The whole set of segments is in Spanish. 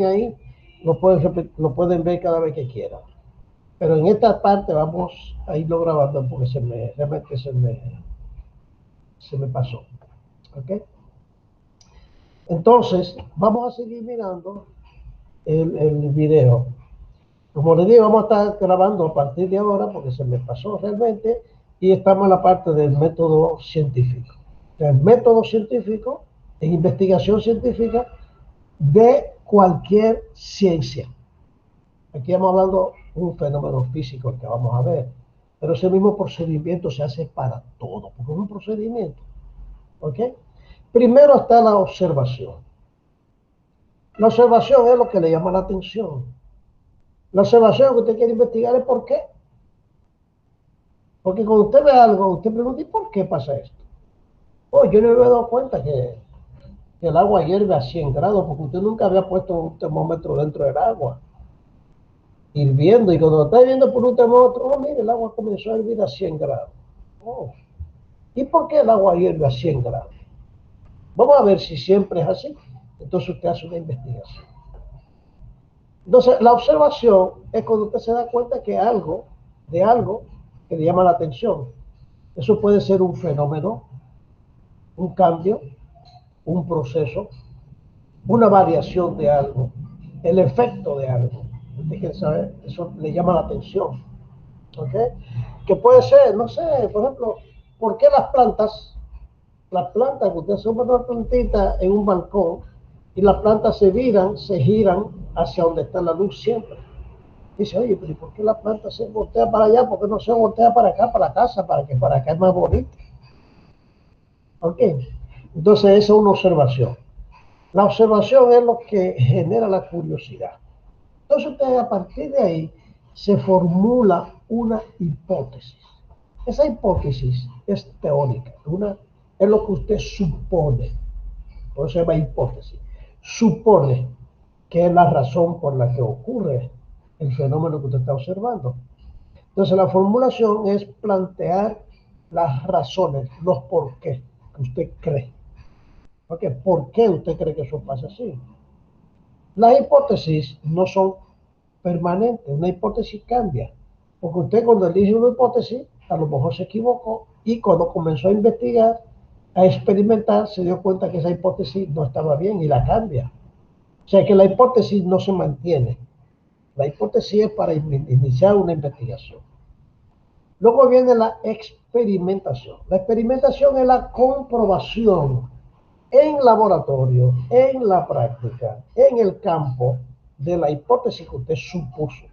ahí, lo pueden ver cada vez que quieran. Pero en esta parte vamos a irlo grabando porque realmente se me pasó. ¿Ok? Entonces, vamos a seguir mirando el video. Como les digo, vamos a estar grabando a partir de ahora porque se me pasó realmente y estamos en la parte del método científico. El método científico en investigación científica de cualquier ciencia. Aquí estamos hablando de un fenómeno físico que vamos a ver, pero ese mismo procedimiento se hace para todo, porque es un procedimiento. ¿Ok? Primero está la observación. La observación es lo que le llama la atención. La observación que usted quiere investigar es por qué. Porque cuando usted ve algo, usted pregunta, ¿y por qué pasa esto? Oh, yo no me había dado cuenta que el agua hierve a 100 grados, porque usted nunca había puesto un termómetro dentro del agua, hirviendo, y cuando lo está viendo por un termómetro, oh, mire, el agua comenzó a hervir a 100 grados. Oh, ¿y por qué el agua hierve a 100 grados? Vamos a ver si siempre es así. Entonces usted hace una investigación. Entonces, la observación es cuando usted se da cuenta que algo que le llama la atención. Eso puede ser un fenómeno, un cambio, un proceso, una variación de algo, el efecto de algo. Usted quiere saber, eso le llama la atención. ¿Ok? Que puede ser, no sé, por ejemplo, ¿por qué las plantas, que usted sube una plantita en un balcón y las plantas se giran hacia donde está la luz siempre? Dice, oye, pero ¿por qué la planta se voltea para allá? ¿Por qué no se voltea para acá, para la casa, para que para acá es más bonito? ¿Ok? Entonces, esa es una observación. La observación es lo que genera la curiosidad. Entonces, usted a partir de ahí se formula una hipótesis. Esa hipótesis es teórica, es lo que usted supone, por eso se llama hipótesis. Supone que es la razón por la que ocurre el fenómeno que usted está observando. Entonces, la formulación es plantear las razones, los por qué que usted cree. Porque, ¿por qué usted cree que eso pasa así? Las hipótesis no son permanentes, una hipótesis cambia. Porque usted cuando elige una hipótesis, a lo mejor se equivocó y cuando comenzó a investigar, a experimentar, se dio cuenta que esa hipótesis no estaba bien y la cambia. O sea que la hipótesis no se mantiene. La hipótesis es para iniciar una investigación. Luego viene la experimentación. La experimentación es la comprobación en laboratorio, en la práctica, en el campo de la hipótesis que usted supuso.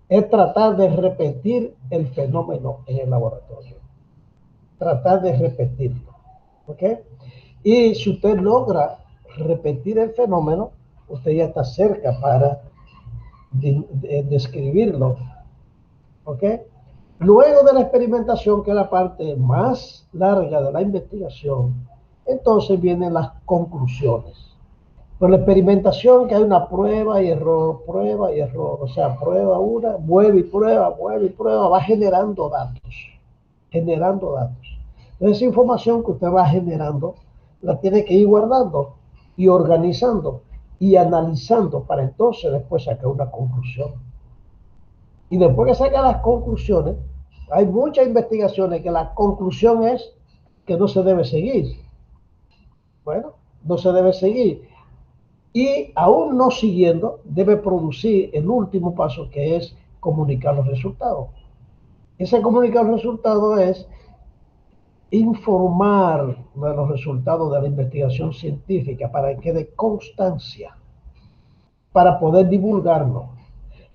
Es tratar de repetir el fenómeno en el laboratorio. Tratar de repetirlo. ¿Ok? Y si usted logra repetir el fenómeno, usted ya está cerca para describirlo. ¿Ok? Luego de la experimentación, que es la parte más larga de la investigación, entonces vienen las conclusiones. Con la experimentación, que hay una prueba y error, o sea, prueba una, vuelve y prueba, va generando datos, generando datos. Entonces, esa información que usted va generando, la tiene que ir guardando y organizando y analizando para entonces después sacar una conclusión. Y después que saca las conclusiones, hay muchas investigaciones que la conclusión es que no se debe seguir. Bueno, no se debe seguir. Y aún no siguiendo, debe producir el último paso, que es comunicar los resultados. Ese comunicar los resultados es informar de los resultados de la investigación científica para que quede constancia, para poder divulgarlo,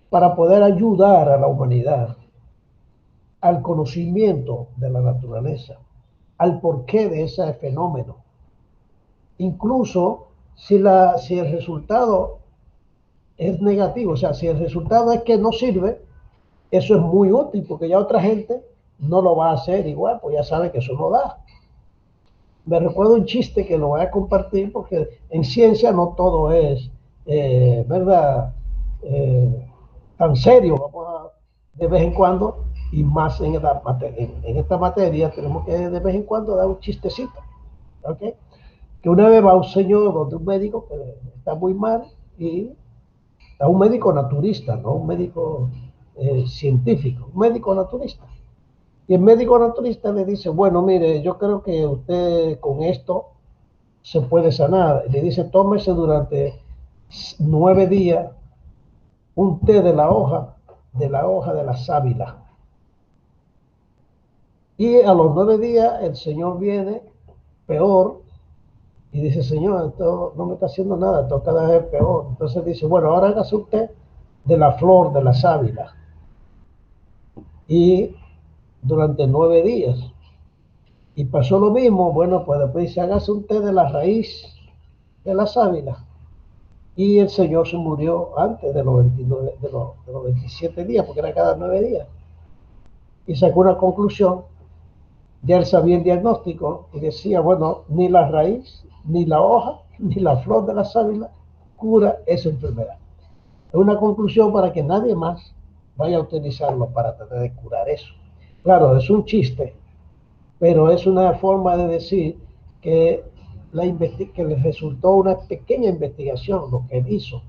para poder ayudar a la humanidad al conocimiento de la naturaleza, al porqué de ese fenómeno. Incluso si el resultado es negativo, o sea, si el resultado es que no sirve, eso es muy útil porque ya otra gente no lo va a hacer igual, pues ya sabe que eso no da. Me recuerdo un chiste que lo voy a compartir porque en ciencia no todo es, ¿verdad? Eh, Tan serio, vamos a, de vez en cuando, y más en esta materia, tenemos que de vez en cuando dar un chistecito, ¿ok? que una vez va un señor donde un médico que está muy mal y a un médico naturista, no un médico científico, un médico naturista. Y el médico naturista le dice, bueno, mire, yo creo que usted con esto se puede sanar. Le dice, tómese durante 9 días un té de la sábila. Y a los 9 días el señor viene peor y dice, señor, esto no me está haciendo nada, esto cada vez peor. Entonces dice, bueno, ahora hágase usted de la flor de la sábila. Y durante 9 días. Y pasó lo mismo, bueno, pues después dice, hágase un té de la raíz de la sábila. Y el señor se murió antes de los 29, de los 27 días, porque era cada 9 días. Y sacó una conclusión, ya él sabía el diagnóstico y decía, bueno, ni la raíz, ni la hoja, ni la flor de la sábila cura esa enfermedad. Es una conclusión para que nadie más vaya a utilizarlo para tratar de curar eso. Claro, es un chiste, pero es una forma de decir que, que le resultó una pequeña investigación lo que él hizo,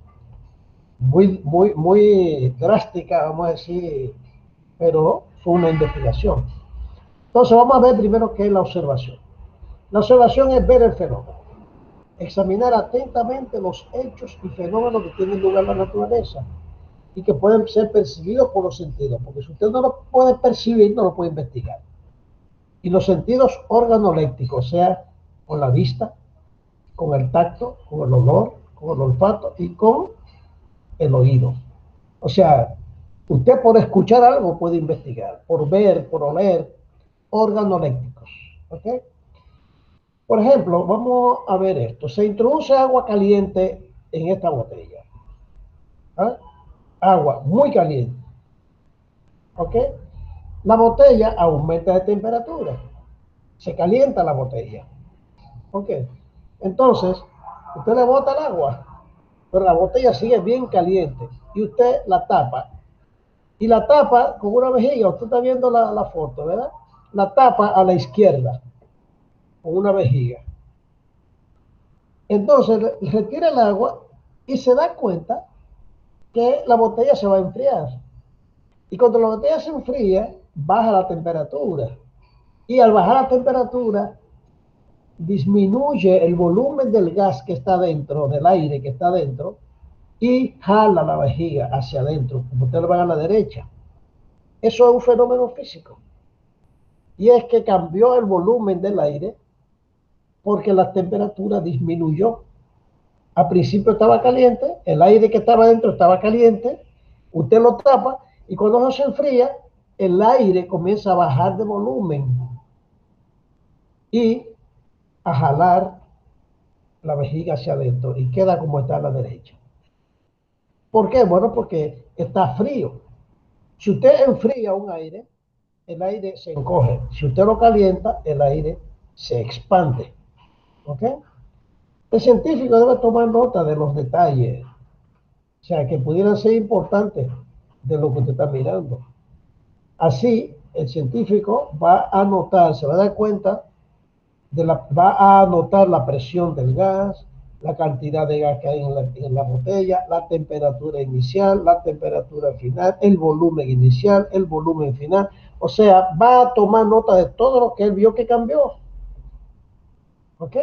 muy drástica, vamos a decir, pero fue una investigación. Entonces vamos a ver primero qué es la observación. La observación es ver el fenómeno, examinar atentamente los hechos y fenómenos que tienen lugar en la naturaleza y que pueden ser percibidos por los sentidos, porque si usted no lo puede percibir, no lo puede investigar. Y los sentidos organolépticos, o sea, con la vista, con el tacto, con el olor, con el olfato y con el oído. O sea, usted por escuchar algo puede investigar, por ver, por oler, organolépticos. ¿Ok? Por ejemplo, vamos a ver esto. Se introduce agua caliente en esta botella. ¿Ah? Agua muy caliente. ¿Ok? La botella aumenta de temperatura. Se calienta la botella. ¿Ok? Entonces, usted le bota el agua, pero la botella sigue bien caliente y usted la tapa. Y la tapa con una vejiga. Usted está viendo la foto, ¿verdad? La tapa a la izquierda con una vejiga. Entonces retira el agua y se da cuenta que la botella se va a enfriar. Y cuando la botella se enfría, baja la temperatura. Y al bajar la temperatura, disminuye el volumen del gas que está dentro, del aire que está dentro, y jala la vejiga hacia adentro, como usted lo ve a la derecha. Eso es un fenómeno físico. Y es que cambió el volumen del aire porque la temperatura disminuyó. Al principio estaba caliente, el aire que estaba dentro estaba caliente, usted lo tapa y cuando no se enfría, el aire comienza a bajar de volumen y a jalar la vejiga hacia adentro y queda como está a la derecha. ¿Por qué? Bueno, porque está frío. Si usted enfría un aire, el aire se encoge. Si usted lo calienta, el aire se expande. ¿Ok? El científico debe tomar nota de los detalles, o sea, que pudieran ser importantes de lo que usted está mirando. Así, el científico va a notar, se va a dar cuenta, va a anotar la presión del gas, la cantidad de gas que hay en la botella, la temperatura inicial, la temperatura final, el volumen inicial, el volumen final. O sea, va a tomar nota de todo lo que él vio que cambió. ¿Ok?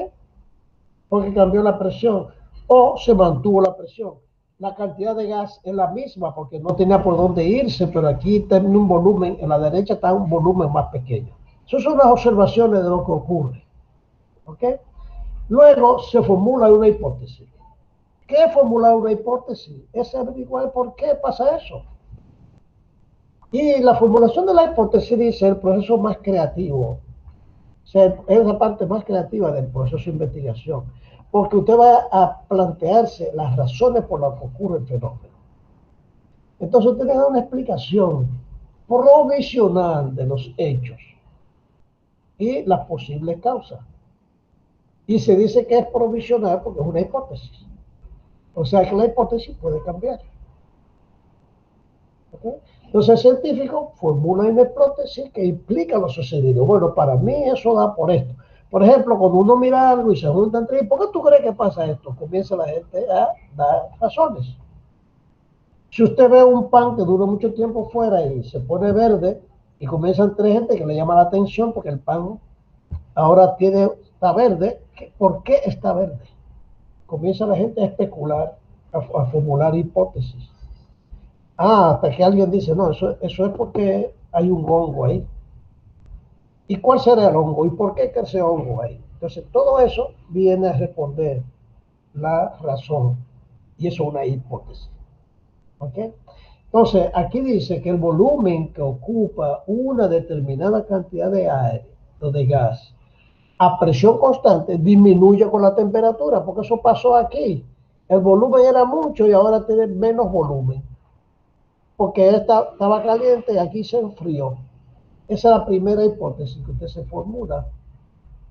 Porque cambió la presión o se mantuvo la presión. La cantidad de gas es la misma porque no tenía por dónde irse, pero aquí tiene un volumen, en la derecha está un volumen más pequeño. Esas son las observaciones de lo que ocurre. ¿Ok? Luego se formula una hipótesis. ¿Qué es formular una hipótesis? Es averiguar por qué pasa eso. Y la formulación de la hipótesis dice el proceso más creativo. O sea, es la parte más creativa del proceso de investigación. Porque usted va a plantearse las razones por las que ocurre el fenómeno. Entonces usted le da una explicación provisional de los hechos y las posibles causas. Y se dice que es provisional porque es una hipótesis. O sea que la hipótesis puede cambiar. ¿Okay? Entonces el científico formula una hipótesis que implica lo sucedido. Bueno, para mí eso da por esto. Por ejemplo, cuando uno mira algo y se juntan tres, ¿por qué tú crees que pasa esto? Comienza la gente a dar razones. Si usted ve un pan que dura mucho tiempo fuera y se pone verde, y comienzan tres gente que le llama la atención porque el pan ahora está verde, ¿por qué está verde? Comienza la gente a especular, a formular hipótesis. Hasta que alguien dice, no, eso es porque hay un hongo ahí. ¿Y cuál será el hongo? ¿Y por qué crece hongo ahí? Entonces, todo eso viene a responder la razón. Y eso es una hipótesis. ¿Ok? Entonces, aquí dice que el volumen que ocupa una determinada cantidad de aire o de gas a presión constante disminuye con la temperatura, porque eso pasó aquí. El volumen era mucho y ahora tiene menos volumen, porque estaba caliente y aquí se enfrió. Esa es la primera hipótesis que usted se formula,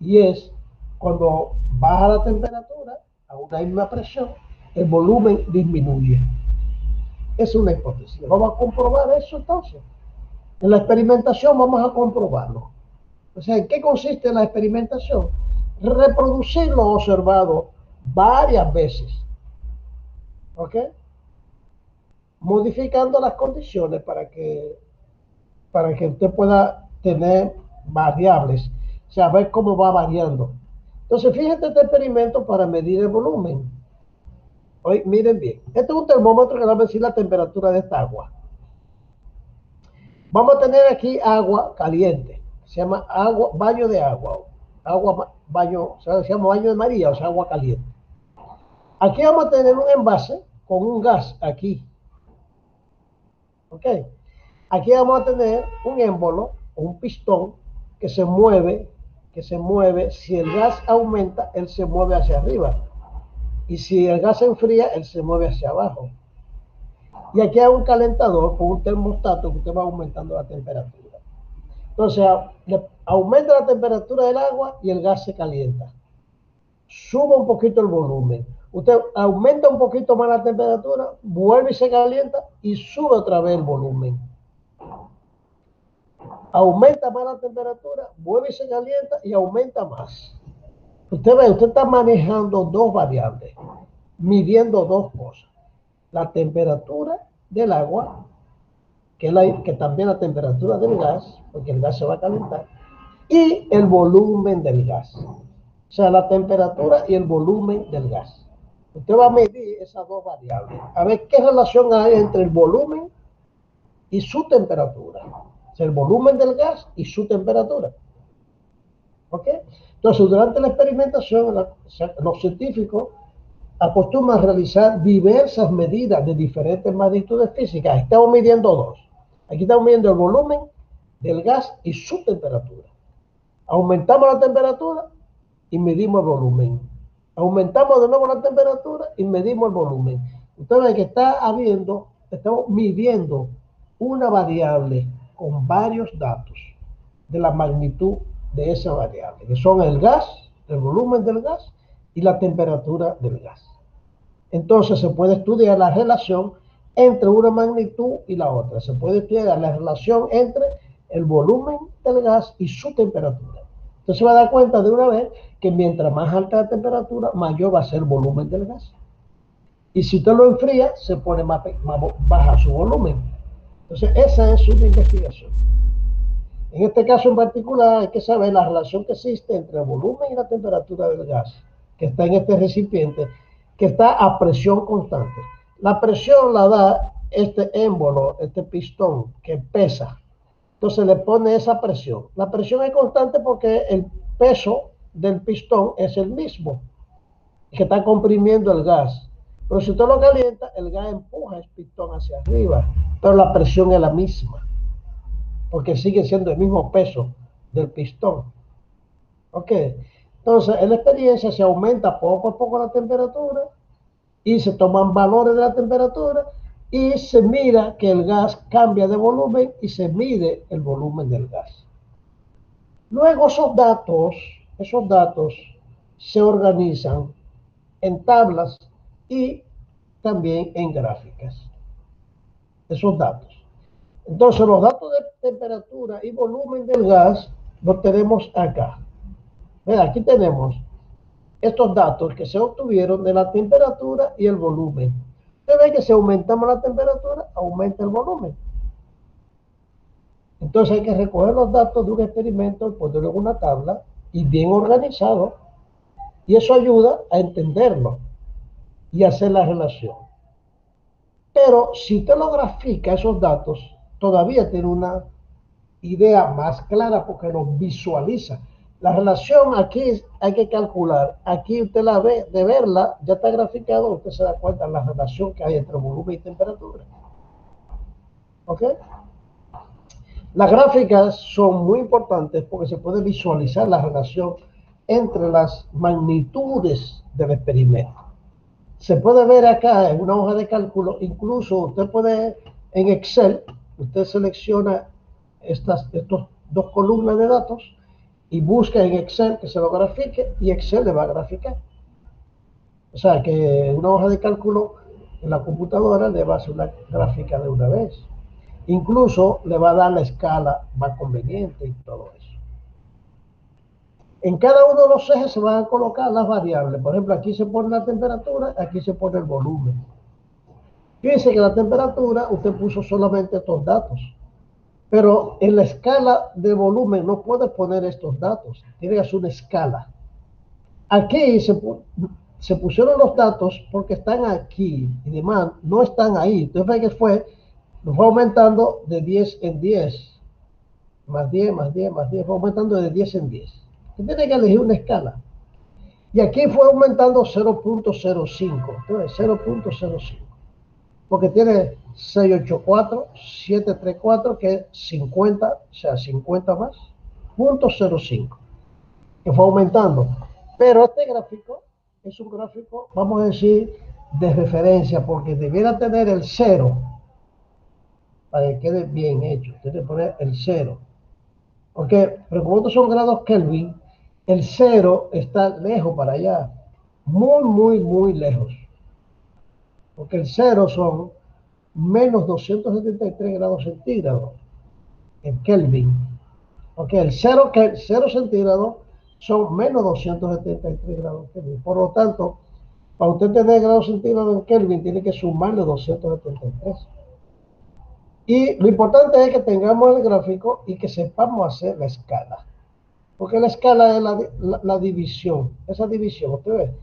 y es cuando baja la temperatura a una misma presión, el volumen disminuye. Es una hipótesis. Vamos a comprobar eso entonces. En la experimentación vamos a comprobarlo. O sea, ¿en qué consiste la experimentación? Reproducir lo observado varias veces, ¿ok? Modificando las condiciones para que usted pueda tener variables, o sea, ver cómo va variando. Entonces, fíjense este experimento para medir el volumen. Hoy, miren bien, este es un termómetro que va a medir la temperatura de esta agua. Vamos a tener aquí agua caliente, se llama agua, baño de baño, o sea, se llama baño de María, o sea, agua caliente. Aquí vamos a tener un envase con un gas aquí, ¿ok? Aquí vamos a tener un émbolo o un pistón que se mueve, si el gas aumenta, él se mueve hacia arriba. Y si el gas se enfría, él se mueve hacia abajo. Y aquí hay un calentador con un termostato que usted va aumentando la temperatura. Entonces, aumenta la temperatura del agua y el gas se calienta. Sube un poquito el volumen. Usted aumenta un poquito más la temperatura, vuelve y se calienta y sube otra vez el volumen. Aumenta más la temperatura, vuelve y se calienta y aumenta más. Usted ve, usted está manejando dos variables, midiendo dos cosas. La temperatura del agua, que también la temperatura del gas, porque el gas se va a calentar, y el volumen del gas. O sea, la temperatura y el volumen del gas. Usted va a medir esas dos variables, a ver qué relación hay entre el volumen y su temperatura. O sea, el volumen del gas y su temperatura. ¿Ok? Entonces, durante la experimentación, los científicos acostumbran a realizar diversas medidas de diferentes magnitudes físicas. Estamos midiendo dos. Aquí estamos midiendo el volumen del gas y su temperatura. Aumentamos la temperatura y medimos el volumen. Aumentamos de nuevo la temperatura y medimos el volumen. Entonces, hay que estamos midiendo una variable con varios datos de la magnitud de esa variable, que son el gas, el volumen del gas y la temperatura del gas. Entonces se puede estudiar la relación entre una magnitud y la otra. Se puede estudiar la relación entre el volumen del gas y su temperatura. Entonces se va a dar cuenta de una vez que mientras más alta la temperatura, mayor va a ser el volumen del gas. Y si usted lo enfría, se pone más baja su volumen. Entonces esa es una investigación. En este caso en particular hay que saber la relación que existe entre el volumen y la temperatura del gas que está en este recipiente, que está a presión constante. La presión la da este émbolo, este pistón que pesa. Entonces le pone esa presión. La presión es constante porque el peso del pistón es el mismo, que está comprimiendo el gas. Pero si usted lo calienta, el gas empuja el pistón hacia arriba, pero la presión es la misma, porque sigue siendo el mismo peso del pistón. ¿Ok? Entonces, en la experiencia se aumenta poco a poco la temperatura y se toman valores de la temperatura y se mira que el gas cambia de volumen y se mide el volumen del gas. Luego esos datos se organizan en tablas y también en gráficas. Esos datos. Entonces, los datos de temperatura y volumen del gas los tenemos acá. Mira, aquí tenemos estos datos que se obtuvieron de la temperatura y el volumen. Usted ve que si aumentamos la temperatura, aumenta el volumen. Entonces hay que recoger los datos de un experimento y ponerlo en una tabla y bien organizado. Y eso ayuda a entenderlo y hacer la relación. Pero si usted lo grafica esos datos, todavía tiene una idea más clara porque los visualiza. La relación aquí hay que calcular. Aquí usted la ve, de verla, ya está graficado, usted se da cuenta de la relación que hay entre volumen y temperatura. ¿Ok? Las gráficas son muy importantes porque se puede visualizar la relación entre las magnitudes del experimento. Se puede ver acá en una hoja de cálculo, incluso usted puede en Excel, usted selecciona estos dos columnas de datos y busca en Excel que se lo grafique y Excel le va a graficar. O sea que una hoja de cálculo en la computadora le va a hacer una gráfica de una vez. Incluso le va a dar la escala más conveniente y todo eso. En cada uno de los ejes se van a colocar las variables. Por ejemplo, aquí se pone la temperatura, aquí se pone el volumen. Fíjense que la temperatura, usted puso solamente estos datos. Pero en la escala de volumen no puede poner estos datos. Tiene que hacer una escala. Aquí se pusieron los datos porque están aquí y demás, no están ahí. Entonces, que fue aumentando de 10 en 10. Más 10, más 10, más 10. Fue aumentando de 10 en 10. Usted tiene que elegir una escala. Y aquí fue aumentando 0.05. Entonces, 0.05. Porque tiene 684, 734, que es 50, o sea, 50 más, 0.05, que fue aumentando. Pero este gráfico es un gráfico, vamos a decir, de referencia, porque debiera tener el 0, para que quede bien hecho. Tiene que poner el 0. Porque, pero como estos son grados Kelvin, el 0 está lejos para allá. Muy, muy, muy lejos. Porque el 0 son menos 273 grados centígrados en Kelvin. Ok, el 0 centígrados son menos 273 grados Kelvin. Por lo tanto, para usted tener grados centígrados en Kelvin, tiene que sumarle 273. Y lo importante es que tengamos el gráfico y que sepamos hacer la escala. Porque la escala es la división. Esa división, usted ve,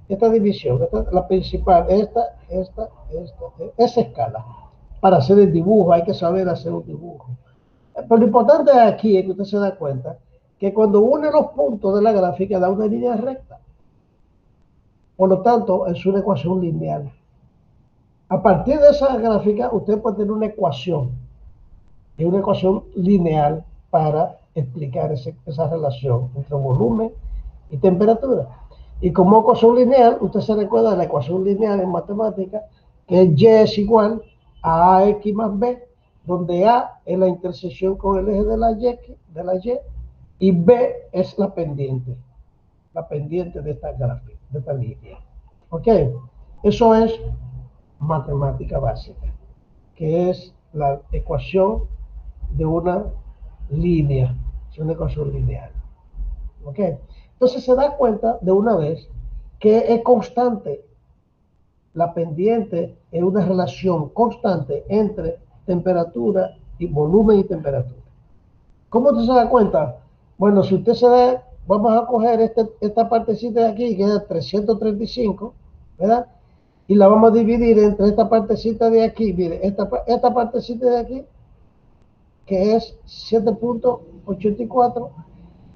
esta división, la principal, esa escala. Para hacer el dibujo hay que saber hacer un dibujo. Pero lo importante aquí es que usted se da cuenta que cuando une los puntos de la gráfica da una línea recta. Por lo tanto, es una ecuación lineal. A partir de esa gráfica, usted puede tener una ecuación lineal para explicar esa relación entre volumen y temperatura. Y como ecuación lineal, usted se recuerda de la ecuación lineal en matemática, que es Y es igual a AX más B, donde A es la intersección con el eje de la Y, y B es la pendiente de esta gráfica, de esta línea. ¿Ok? Eso es matemática básica, que es la ecuación de una línea, es una ecuación lineal. ¿Ok? Entonces se da cuenta de una vez que es constante. La pendiente es una relación constante entre temperatura y volumen y temperatura. ¿Cómo usted se da cuenta? Bueno, si usted se da, vamos a coger esta partecita de aquí, que es 335, ¿verdad? Y la vamos a dividir entre esta partecita de aquí, mire, esta partecita de aquí, que es 7.84,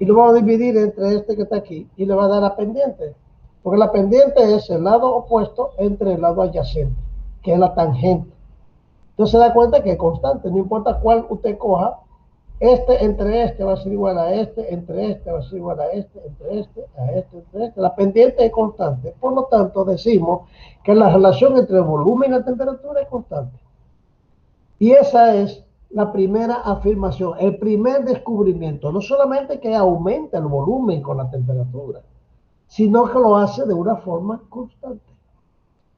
y lo vamos a dividir entre este que está aquí, y le va a dar la pendiente. Porque la pendiente es el lado opuesto entre el lado adyacente, que es la tangente. Entonces se da cuenta que es constante, no importa cuál usted coja, entre este va a ser igual a este, entre este va a ser igual a este, entre este, a este, entre este. La pendiente es constante. Por lo tanto, decimos que la relación entre el volumen y la temperatura es constante. Y esa es la primera afirmación, el primer descubrimiento. No solamente que aumenta el volumen con la temperatura, sino que lo hace de una forma constante.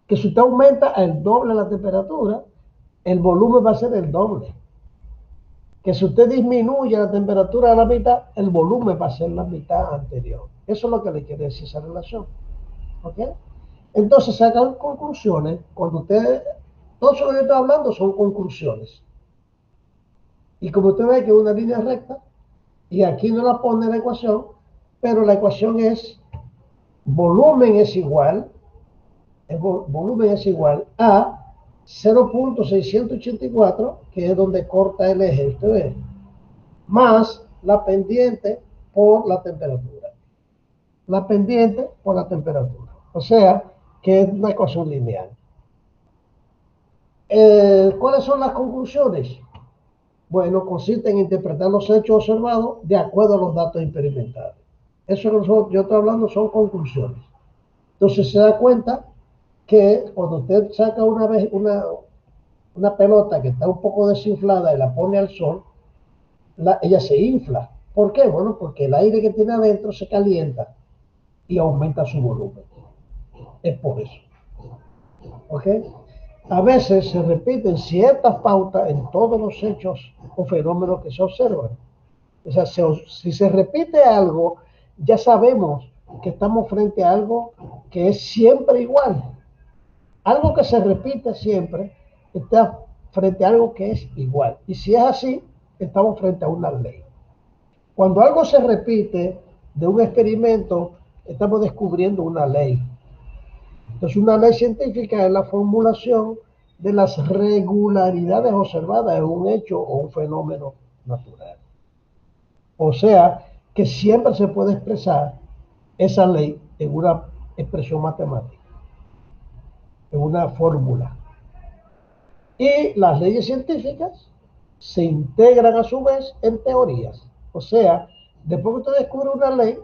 Que si usted aumenta el doble la temperatura, el volumen va a ser el doble. Que si usted disminuye la temperatura a la mitad, el volumen va a ser la mitad anterior. Eso es lo que le quiere decir esa relación. ¿Ok? Entonces sacan conclusiones. Cuando usted, todo eso que yo estoy hablando son conclusiones. Y como usted ve que es una línea recta, y aquí no la pone la ecuación, pero la ecuación es volumen es igual, volumen es igual a 0.684, que es donde corta el eje, usted ve, más la pendiente por la temperatura. La pendiente por la temperatura. O sea, que es una ecuación lineal. ¿Cuáles son las conclusiones? Bueno, consiste en interpretar los hechos observados de acuerdo a los datos experimentados. Eso que yo estoy hablando son conclusiones. Entonces se da cuenta que cuando usted saca una pelota que está un poco desinflada y la pone al sol, ella se infla. ¿Por qué? Bueno, porque el aire que tiene adentro se calienta y aumenta su volumen. Es por eso. ¿Ok? A veces se repiten ciertas pautas en todos los hechos o fenómenos que se observan. O sea, si se repite algo, ya sabemos que estamos frente a algo que es siempre igual. Algo que se repite siempre está frente a algo que es igual. Y si es así, estamos frente a una ley. Cuando algo se repite de un experimento, estamos descubriendo una ley. Entonces, una ley científica es la formulación de las regularidades observadas en un hecho o un fenómeno natural. O sea, que siempre se puede expresar esa ley en una expresión matemática, en una fórmula. Y las leyes científicas se integran a su vez en teorías. O sea, después que usted descubre una ley,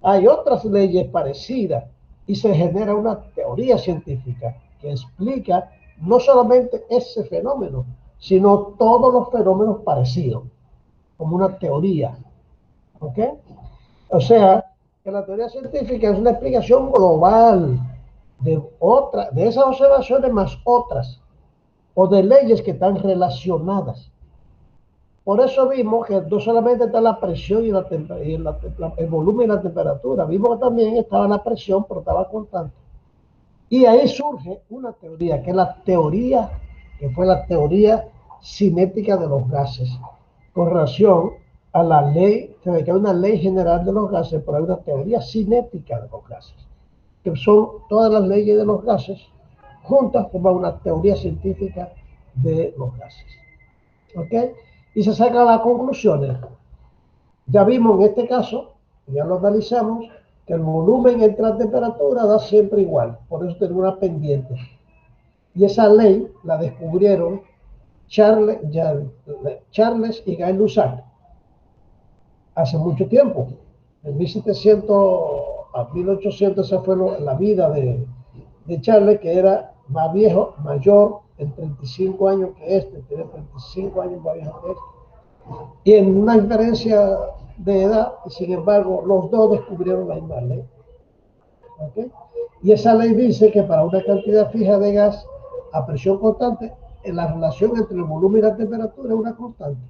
hay otras leyes parecidas y se genera una teoría científica que explica no solamente ese fenómeno, sino todos los fenómenos parecidos, como una teoría. ¿Ok? O sea, que la teoría científica es una explicación global de esas observaciones más otras, o de leyes que están relacionadas. Por eso vimos que no solamente está la presión y el volumen y la temperatura, vimos que también estaba la presión, pero estaba constante. Y ahí surge una teoría, que es la teoría, que fue la teoría cinética de los gases, con relación a la ley, que hay una ley general de los gases, pero hay una teoría cinética de los gases, que son todas las leyes de los gases, juntas forman una teoría científica de los gases. ¿Ok? Y se sacan las conclusiones. Ya vimos en este caso, ya lo analizamos, que el volumen entre la temperatura da siempre igual, por eso tenemos una pendiente. Y esa ley la descubrieron Charles y Gay-Lussac hace mucho tiempo. En 1700 a 1800 esa fue la vida de Charles, que era más viejo, mayor en 35 años que este, tiene 35 años más viejo que este. Y en una diferencia de edad, sin embargo, los dos descubrieron la misma ley. ¿Okay? Y esa ley dice que para una cantidad fija de gas a presión constante, la relación entre el volumen y la temperatura es una constante.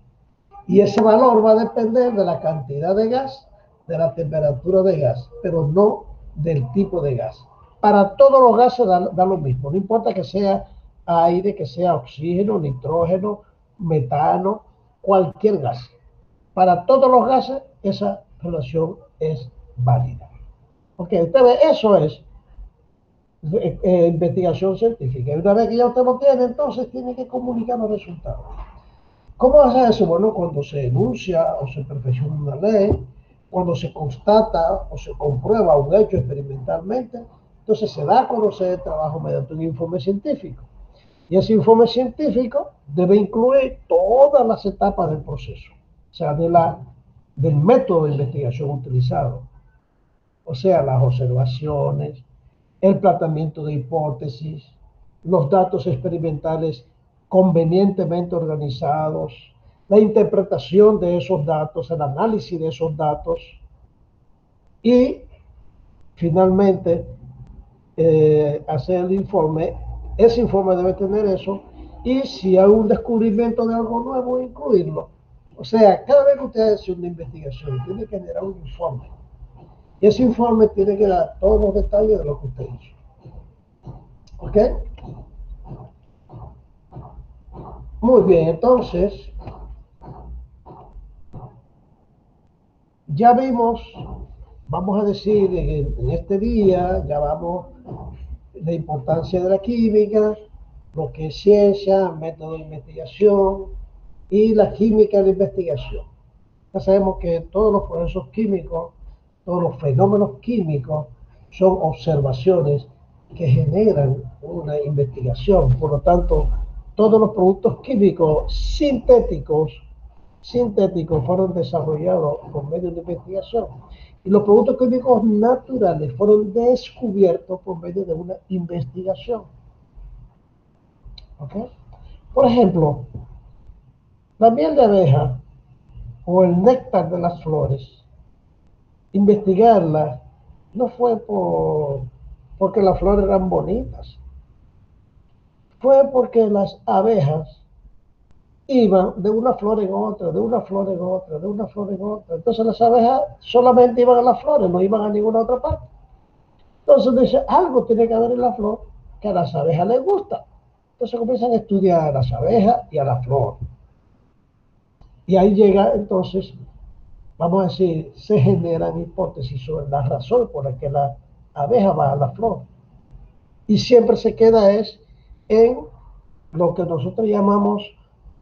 Y ese valor va a depender de la cantidad de gas, de la temperatura de gas, pero no del tipo de gas. Para todos los gases da lo mismo, no importa que sea aire, que sea oxígeno, nitrógeno, metano, cualquier gas. Para todos los gases esa relación es válida. Ok, usted ve, eso es investigación científica. Y una vez que ya usted lo tiene, entonces tiene que comunicar los resultados. ¿Cómo hace eso? Bueno, cuando se enuncia o se perfecciona una ley, cuando se constata o se comprueba un hecho experimentalmente, entonces se da a conocer el trabajo mediante un informe científico. Y ese informe científico debe incluir todas las etapas del proceso, o sea, del método de investigación utilizado. O sea, las observaciones, el planteamiento de hipótesis, los datos experimentales convenientemente organizados, la interpretación de esos datos, el análisis de esos datos y finalmente hacer el informe. Ese informe debe tener eso y si hay un descubrimiento de algo nuevo, incluirlo. O sea, cada vez que usted hace una investigación, tiene que generar un informe. Y ese informe tiene que dar todos los detalles de lo que usted hizo. ¿Ok? Muy bien, entonces, ya vimos, vamos a decir, en este día, ya vamos la importancia de la química, lo que es ciencia, método de investigación y la química de investigación. Ya sabemos que todos los procesos químicos, todos los fenómenos químicos son observaciones que generan una investigación. Por lo tanto, todos los productos químicos sintéticos fueron desarrollados por medio de investigación. Y los productos químicos naturales fueron descubiertos por medio de una investigación. ¿Ok? Por ejemplo, la miel de abeja o el néctar de las flores, investigarla no fue porque las flores eran bonitas, fue porque las abejas iban de una flor en otra, de una flor en otra, de una flor en otra. Entonces las abejas solamente iban a las flores, no iban a ninguna otra parte. Entonces dice, algo tiene que haber en la flor que a las abejas les gusta. Entonces comienzan a estudiar a las abejas y a la flor. Y ahí llega entonces, vamos a decir, se generan hipótesis sobre la razón por la que la abeja va a la flor. Y siempre se queda es en lo que nosotros llamamos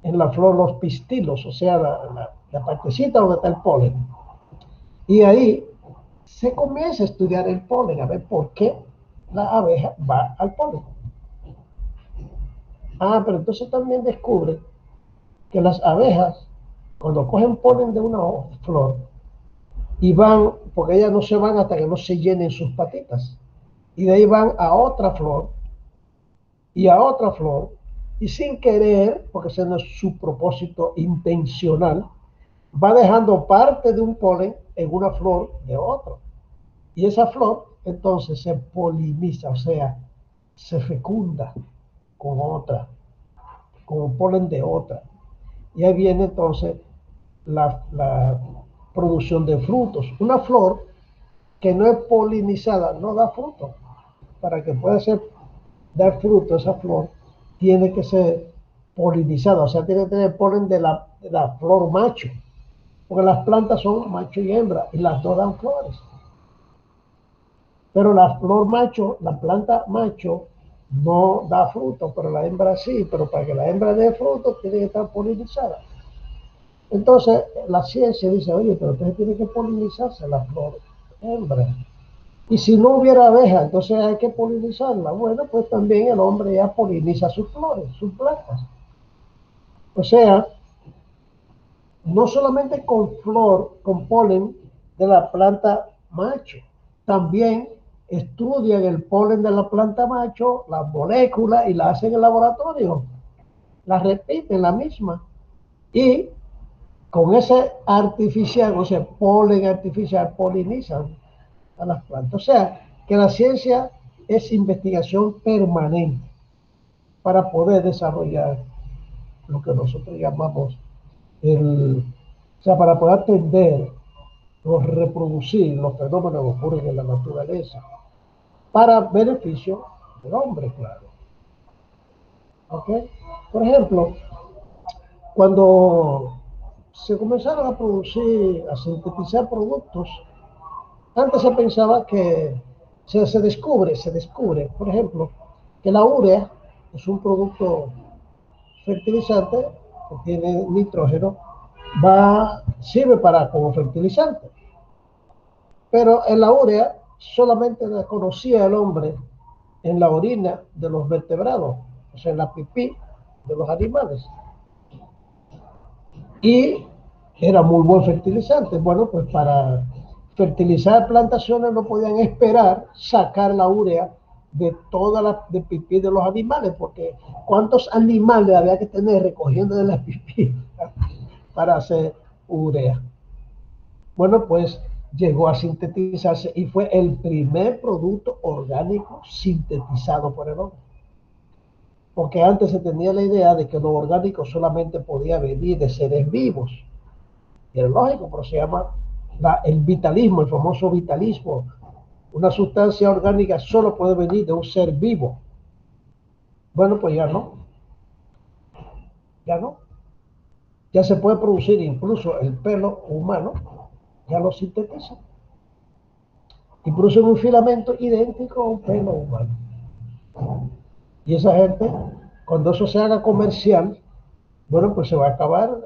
en la flor los pistilos, o sea, la partecita donde está el polen. Y ahí se comienza a estudiar el polen, a ver por qué la abeja va al polen. Ah, pero entonces también descubre que las abejas, cuando cogen polen de una flor, y van, porque ellas no se van hasta que no se llenen sus patitas, y de ahí van a otra flor, y a otra flor, y sin querer, porque ese no es su propósito intencional, va dejando parte de un polen en una flor de otro. Y esa flor entonces se poliniza, o sea, se fecunda con otra, con un polen de otra. Y ahí viene entonces la producción de frutos. Una flor que no es polinizada no da fruto. Para que pueda dar fruto esa flor, tiene que ser polinizada, o sea, tiene que tener polen de la flor macho, porque las plantas son macho y hembra y las dos dan flores. Pero la flor macho, la planta macho, no da fruto, pero la hembra sí, pero para que la hembra dé fruto tiene que estar polinizada. Entonces la ciencia dice, oye, pero entonces tiene que polinizarse la flor hembra. Y si no hubiera abeja, entonces hay que polinizarla. Bueno, pues también el hombre ya poliniza sus flores, sus plantas. O sea, no solamente con flor, con polen de la planta macho, también estudian el polen de la planta macho, las moléculas y la hacen en el laboratorio, la repiten la misma. Y con ese artificial, o sea, polen artificial, polinizan a las plantas. O sea, que la ciencia es investigación permanente para poder desarrollar lo que nosotros llamamos o sea, para poder atender o reproducir los fenómenos que ocurren en la naturaleza para beneficio del hombre, claro. ¿Ok? Por ejemplo, cuando se comenzaron a producir, a sintetizar productos, antes se pensaba que se descubre, por ejemplo, que la urea es un producto fertilizante que tiene nitrógeno, sirve como fertilizante. Pero en la urea solamente la conocía el hombre en la orina de los vertebrados, o sea, en la pipí de los animales. Y era muy buen fertilizante. Bueno, pues para fertilizar plantaciones no podían esperar sacar la urea de toda la de pipí de los animales, porque ¿cuántos animales había que tener recogiendo de la pipí para hacer urea? Bueno, pues llegó a sintetizarse y fue el primer producto orgánico sintetizado por el hombre. Porque antes se tenía la idea de que lo orgánico solamente podía venir de seres vivos. Y es lógico, pero se llama el vitalismo, el famoso vitalismo. Una sustancia orgánica solo puede venir de un ser vivo. Bueno, pues ya no. Ya no. Ya se puede producir incluso el pelo humano, ya lo sintetiza. Y producen un filamento idéntico a un pelo humano. Y esa gente, cuando eso se haga comercial, bueno, pues se va a acabar,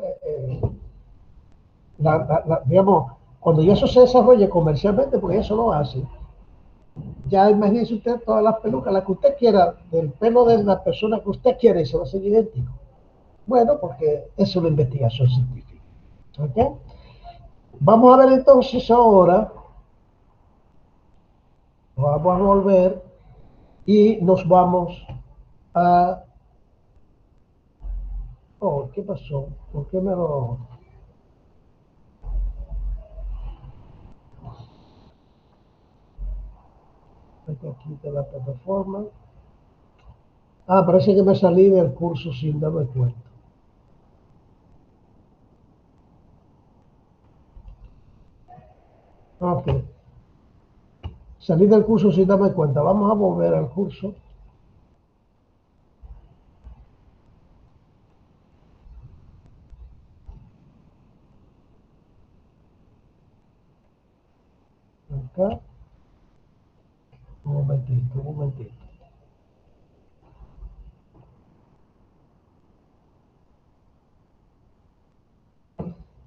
digamos, cuando ya eso se desarrolle comercialmente, porque eso lo hace, ya imagínese usted todas las pelucas, las que usted quiera, del pelo de la persona que usted quiere, y se va a hacer idéntico. Bueno, porque es una investigación científica. ¿Ok? Vamos a ver entonces ahora, vamos a volver y nos vamos a... Oh, ¿qué pasó? ¿Por qué me lo...? Aquí de la plataforma. Ah, parece que me salí del curso sin darme cuenta. Ok. Salí del curso sin darme cuenta. Vamos a volver al curso. Acá. Un momentito, un momentito.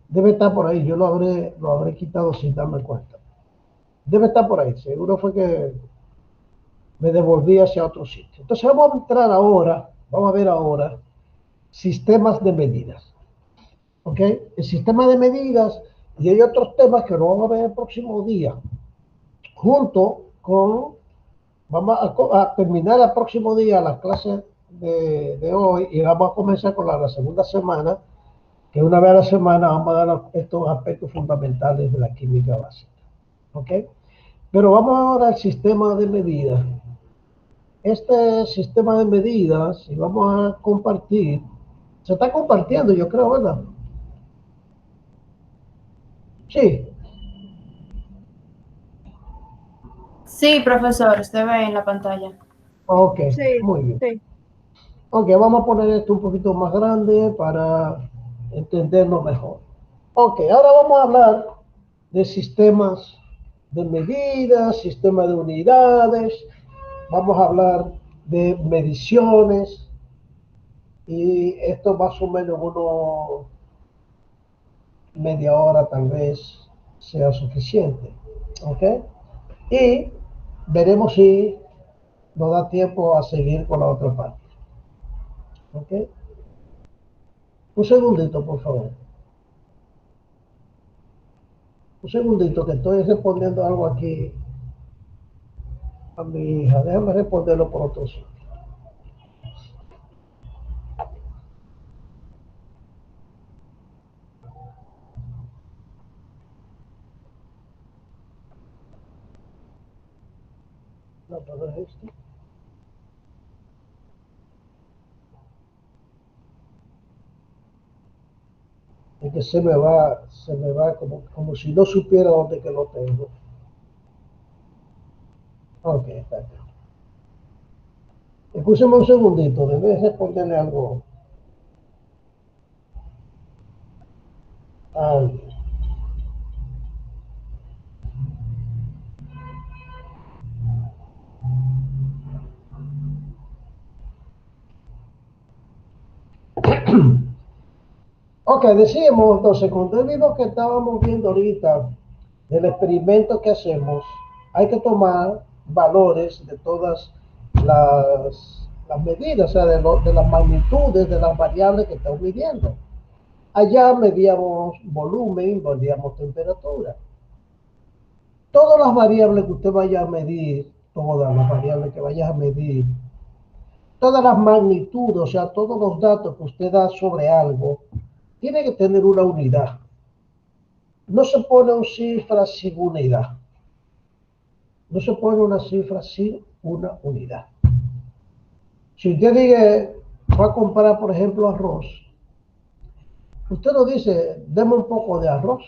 Debe estar por ahí. Yo lo habré quitado sin darme cuenta. Debe estar por ahí. Seguro fue que me devolví hacia otro sitio. Entonces vamos a entrar ahora, vamos a ver ahora sistemas de medidas. ¿Ok? El sistema de medidas, y hay otros temas que lo vamos a ver el próximo día, junto con, vamos a terminar el próximo día la clase de hoy y vamos a comenzar con la segunda semana, que una vez a la semana vamos a dar estos aspectos fundamentales de la química básica. ¿Ok? Pero vamos ahora al sistema de medidas. Este sistema de medidas, y vamos a compartir, se está compartiendo, yo creo, ¿verdad? Sí, Sí, profesor, usted ve en la pantalla. ok, Sí, muy bien. sí. Ok, vamos a poner esto un poquito más grande para entenderlo mejor. Ok, ahora vamos a hablar de sistemas de medidas, sistemas de unidades, vamos a hablar de mediciones y esto más o menos media hora tal vez sea suficiente. ¿Ok? Y veremos si nos da tiempo a seguir con la otra parte. ¿Ok? Un segundito, por favor. Un segundito, que estoy respondiendo algo aquí a mi hija. Déjame responderlo por otro sitio. No, pero es esto. Es que se me va como si no supiera dónde que lo tengo. Ok, está acá. Escúcheme un segundito, debe responderle algo a alguien. Ok, decíamos entonces, con el libro que estábamos viendo ahorita, del experimento que hacemos, hay que tomar valores de todas las medidas, o sea, de las magnitudes de las variables que estamos midiendo. Allá medíamos volumen, medíamos temperatura. Todas las variables que usted vaya a medir, todas las variables que vayas a medir, todas las magnitudes, o sea, todos los datos que usted da sobre algo, tiene que tener una unidad. No se pone una cifra sin unidad. No se pone una cifra sin una unidad. Si usted dice, va a comprar, por ejemplo, arroz, usted no dice, deme un poco de arroz.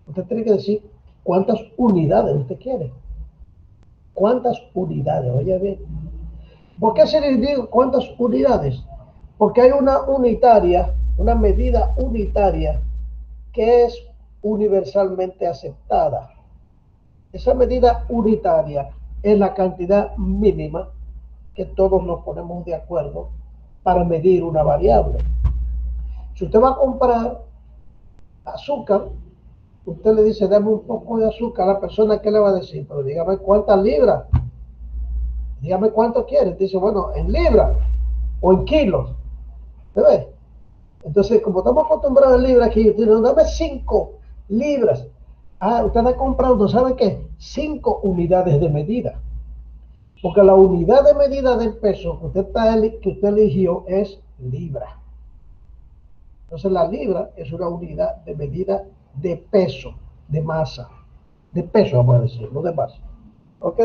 Usted tiene que decir cuántas unidades usted quiere. ¿Cuántas unidades? Oye bien. ¿Por qué se les digo cuántas unidades? Porque hay una unitaria, una medida unitaria que es universalmente aceptada. Esa medida unitaria es la cantidad mínima que todos nos ponemos de acuerdo para medir una variable. Si usted va a comprar azúcar, usted le dice, dame un poco de azúcar a la persona, ¿qué le va a decir? Pero dígame cuántas libras, dígame cuánto quiere. Dice, bueno, en libras o en kilos. ¿Ve? Entonces, como estamos acostumbrados en libras, aquí, dame 5 libras. Ah, usted está comprando, ¿sabe qué? 5 unidades de medida. Porque la unidad de medida del peso que usted eligió es libra. Entonces, la libra es una unidad de medida de peso, de masa. De peso, vamos a decir, no de masa. ¿Ok?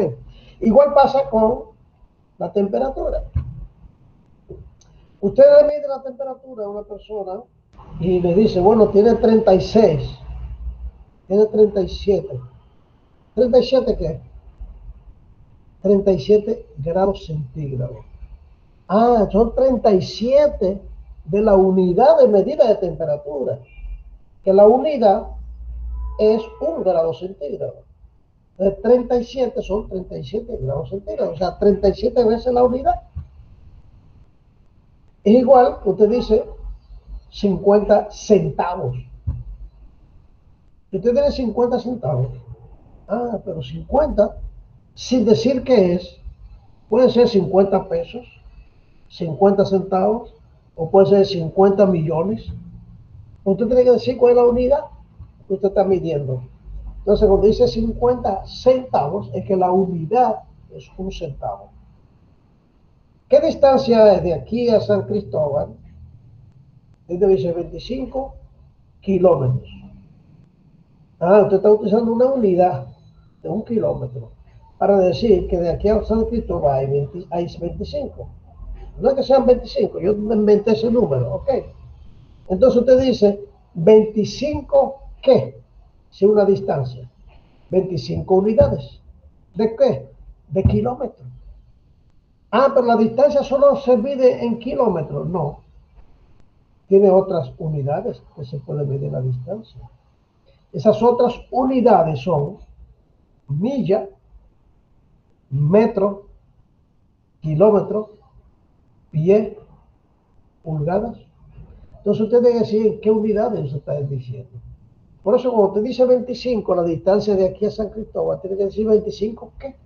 Igual pasa con la temperatura. Usted le mide la temperatura a una persona y le dice, bueno, tiene 36, tiene 37. ¿37 qué? 37 grados centígrados. Ah, son 37 de la unidad de medida de temperatura, que la unidad es 1 grado centígrado. Entonces, 37 son 37 grados centígrados, o sea, 37 veces la unidad. Es igual que usted dice 50 centavos. Si usted tiene 50 centavos, ah, pero 50, sin decir qué es, puede ser 50 pesos, 50 centavos, o puede ser 50 millones. Usted tiene que decir cuál es la unidad que usted está midiendo. Entonces, cuando dice 50 centavos, es que la unidad es 1 centavo. ¿Qué distancia es de aquí a San Cristóbal? Usted dice 25 kilómetros. Ah, usted está utilizando una unidad de 1 kilómetro para decir que de aquí a San Cristóbal hay 25. No es que sean 25, yo inventé ese número, ¿ok? Entonces usted dice 25 ¿qué? Si una distancia. 25 unidades. ¿De qué? De kilómetros. Ah, pero la distancia solo se mide en kilómetros. No. Tiene otras unidades que se puede medir la distancia. Esas otras unidades son milla, metro, kilómetro, pie, pulgadas. Entonces usted debe decir qué unidades usted está diciendo. Por eso cuando usted dice 25, la distancia de aquí a San Cristóbal, tiene que decir 25 ¿qué?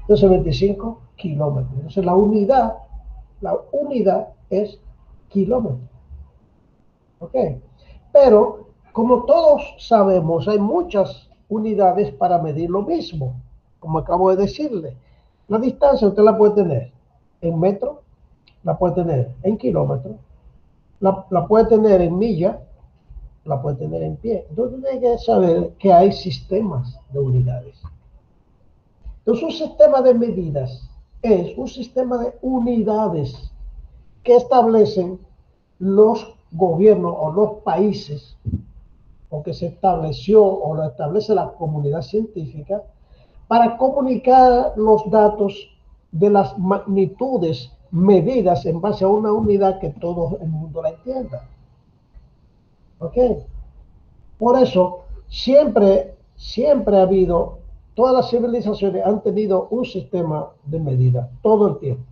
Entonces 25 kilómetros. Entonces la unidad es kilómetro. ¿Ok? Pero como todos sabemos, hay muchas unidades para medir lo mismo. Como acabo de decirle, la distancia usted la puede tener en metro, la puede tener en kilómetro, la puede tener en milla, la puede tener en pie. Entonces tiene que saber que hay sistemas de unidades. Entonces un sistema de medidas es un sistema de unidades que establecen los gobiernos o los países, o que se estableció o lo establece la comunidad científica, para comunicar los datos de las magnitudes medidas en base a una unidad que todo el mundo la entienda. ¿Ok? Por eso, siempre ha habido, todas las civilizaciones han tenido un sistema de medida, todo el tiempo.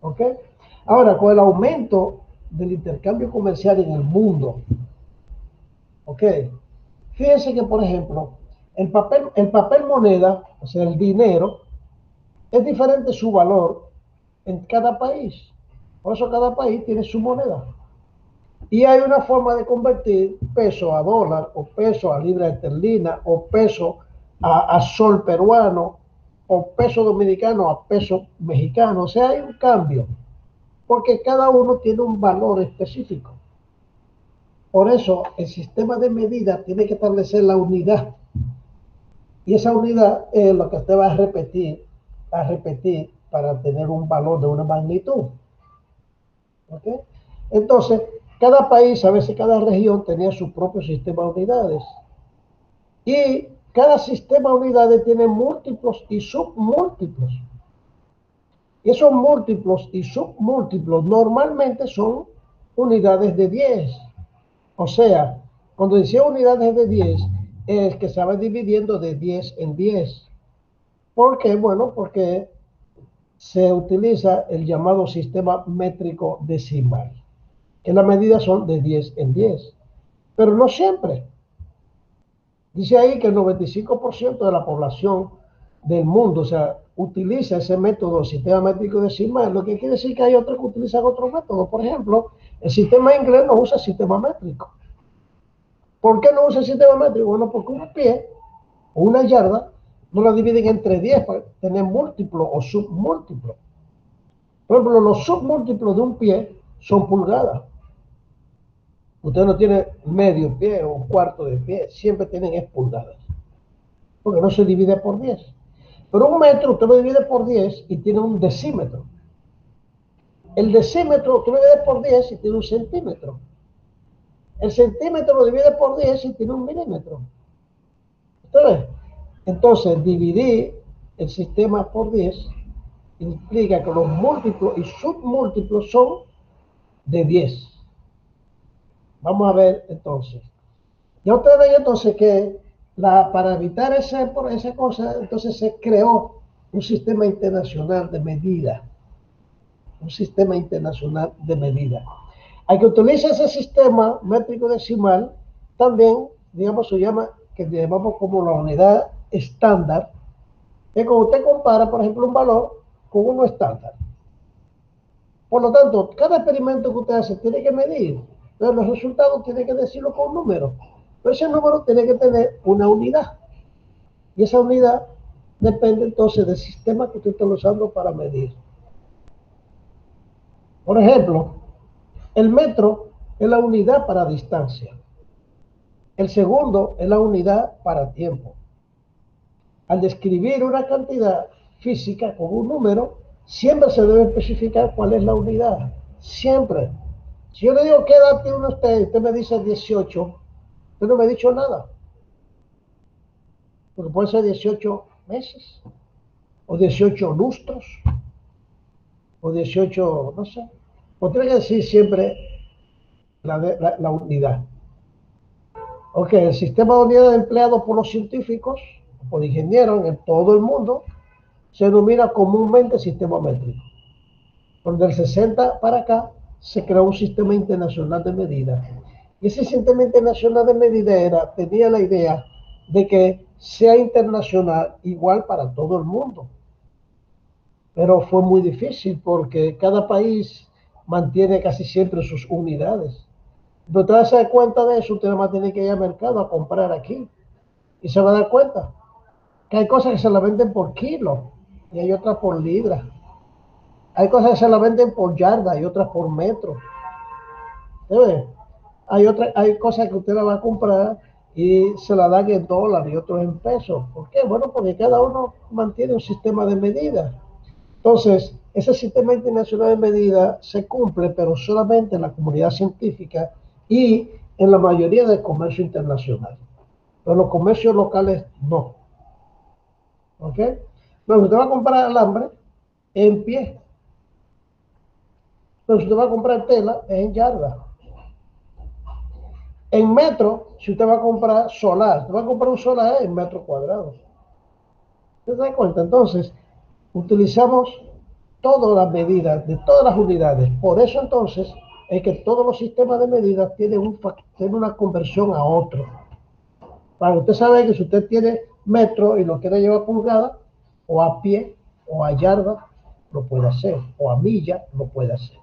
¿Ok? Ahora, con el aumento del intercambio comercial en el mundo, ¿ok? Fíjense que, por ejemplo, el papel moneda, o sea, el dinero, es diferente su valor en cada país. Por eso cada país tiene su moneda. Y hay una forma de convertir peso a dólar, o peso a libra esterlina, o peso a sol peruano, o peso dominicano a peso mexicano. O sea, hay un cambio, porque cada uno tiene un valor específico. Por eso, el sistema de medida tiene que establecer la unidad. Y esa unidad es lo que usted va a repetir para tener un valor de una magnitud. ¿Ok? Entonces, cada país, a veces cada región tenía su propio sistema de unidades. Y cada sistema de unidades tiene múltiplos y submúltiplos. Y esos múltiplos y submúltiplos normalmente son unidades de 10. O sea, cuando decía unidades de 10, es que se va dividiendo de 10 en 10. ¿Por qué? Bueno, porque se utiliza el llamado sistema métrico decimal, que las medidas son de 10 en 10. Pero no siempre. Dice ahí que el 95% de la población del mundo, o sea, utiliza ese método, sistema métrico decimal, lo que quiere decir que hay otros que utilizan otro método. Por ejemplo, el sistema inglés no usa sistema métrico. ¿Por qué no usa el sistema métrico? Bueno, porque un pie o una yarda no la dividen entre 10 para tener múltiplo o submúltiplo. Por ejemplo, los submúltiplos de un pie son pulgadas. Usted no tiene medio pie o un cuarto de pie, siempre tienen es pulgadas, porque no se divide por 10. Pero un metro usted lo divide por 10 y tiene un decímetro. El decímetro usted lo divide por 10 y tiene un centímetro. El centímetro lo divide por 10 y tiene un milímetro. ¿Usted ve? Entonces, dividir el sistema por 10 implica que los múltiplos y submúltiplos son de 10. Vamos a ver entonces. Ya ustedes ven entonces que para evitar esa cosa, entonces se creó un sistema internacional de medida. Un sistema internacional de medida. Al que utiliza ese sistema métrico decimal, también, digamos, se llama, que llamamos como la unidad estándar, que cuando usted compara, por ejemplo, un valor con uno estándar. Por lo tanto, cada experimento que usted hace tiene que medir, pero los resultados tiene que decirlo con un número. Pero ese número tiene que tener una unidad. Y esa unidad depende entonces del sistema que usted está usando para medir. Por ejemplo, el metro es la unidad para distancia. El segundo es la unidad para tiempo. Al describir una cantidad física con un número, siempre se debe especificar cuál es la unidad. Siempre. Si yo le digo qué edad tiene usted, usted me dice 18, usted no me ha dicho nada. Porque puede ser 18 meses, o 18 lustros, o 18, no sé. O tiene que decir siempre la unidad. Ok, el sistema de unidades empleado por los científicos, por ingenieros en todo el mundo, se denomina comúnmente sistema métrico. Donde el 60 para acá se creó un sistema internacional de medida. Y ese sistema internacional de medida tenía la idea de que sea internacional igual para todo el mundo. Pero fue muy difícil porque cada país mantiene casi siempre sus unidades. Pero usted se da cuenta de eso, usted nada más tiene que ir al mercado a comprar aquí. Y se va a dar cuenta que hay cosas que se la venden por kilo y hay otras por libra. Hay cosas que se la venden por yarda y otras por metro. ¿Ve? Hay cosas que usted la va a comprar y se la dan en dólares y otros en pesos. ¿Por qué? Bueno, porque cada uno mantiene un sistema de medida. Entonces, ese sistema internacional de medida se cumple, pero solamente en la comunidad científica y en la mayoría del comercio internacional. Pero los comercios locales no. ¿Ok? Pero usted va a comprar alambre en pie. Pero si usted va a comprar tela, es en yarda. En metro, si usted va a comprar solar, usted va a comprar un solar en metros cuadrados. ¿Se da cuenta? Entonces, utilizamos todas las medidas de todas las unidades. Por eso entonces es que todos los sistemas de medidas tienen una conversión a otro. Para que usted sabe que si usted tiene metro y lo quiere llevar a pulgada, o a pie, o a yarda, lo puede hacer, o a milla, lo puede hacer.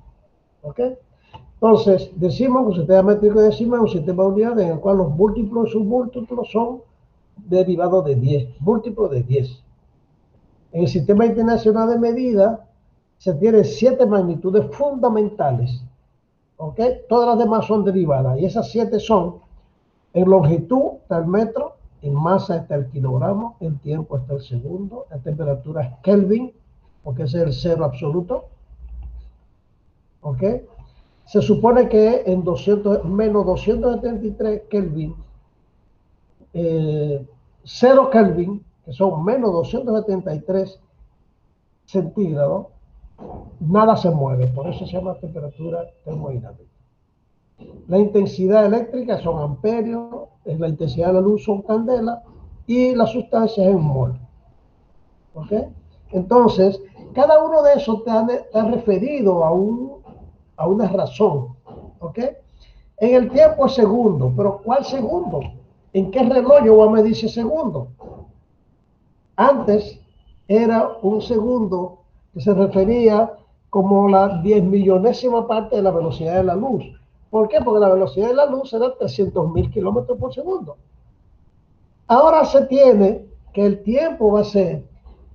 ¿Ok? Entonces, decimos que un sistema métrico decimal es un sistema de unidades en el cual los múltiplos y submúltiplos son derivados de 10, múltiplos de 10. En el sistema internacional de medida se tienen 7 magnitudes fundamentales. ¿Ok? Todas las demás son derivadas. Y esas 7 son: en longitud está el metro, en masa está el kilogramo, en tiempo está el segundo, en temperatura es Kelvin, porque ese es el cero absoluto. ¿Ok? Se supone que en menos 273 Kelvin 0 Kelvin, que son menos 273 centígrados, nada se mueve, por eso se llama temperatura termodinámica. La intensidad eléctrica son amperios, la intensidad de la luz son candelas y la sustancia es en mol. ¿Ok? Entonces, cada uno de esos está referido a una razón. ¿Ok? En el tiempo es segundo, pero ¿cuál segundo? ¿En qué reloj yo voy a medir ese segundo? Antes era un segundo que se refería como la 10.000.000ª parte de la velocidad de la luz. ¿Por qué? Porque la velocidad de la luz era 300.000 kilómetros por segundo. Ahora se tiene que el tiempo va a ser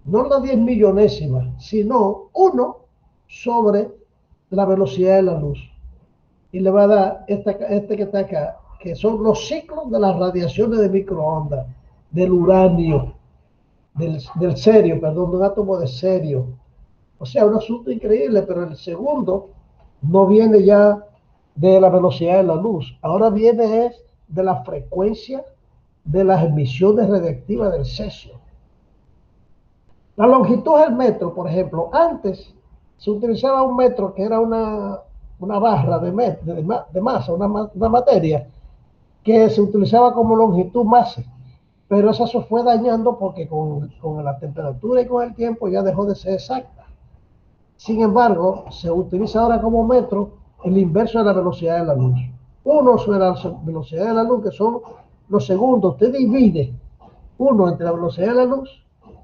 no la 10.000.000ª, sino 1 sobre la velocidad de la luz. Y le va a dar este que está acá, que son los ciclos de las radiaciones de microondas, del uranio, del cerio, perdón, de un átomo de cerio. O sea, un asunto increíble, pero el segundo no viene ya de la velocidad de la luz. Ahora viene es de la frecuencia de las emisiones radiactivas del cesio. La longitud del metro, por ejemplo, antes se utilizaba un metro que era una barra de masa, una materia, que se utilizaba como longitud masa. Pero esa se fue dañando porque con la temperatura y con el tiempo ya dejó de ser exacta. Sin embargo, se utiliza ahora como metro el inverso de la velocidad de la luz. 1 sobre la velocidad de la luz, que son los segundos. Usted divide 1 entre la velocidad de la luz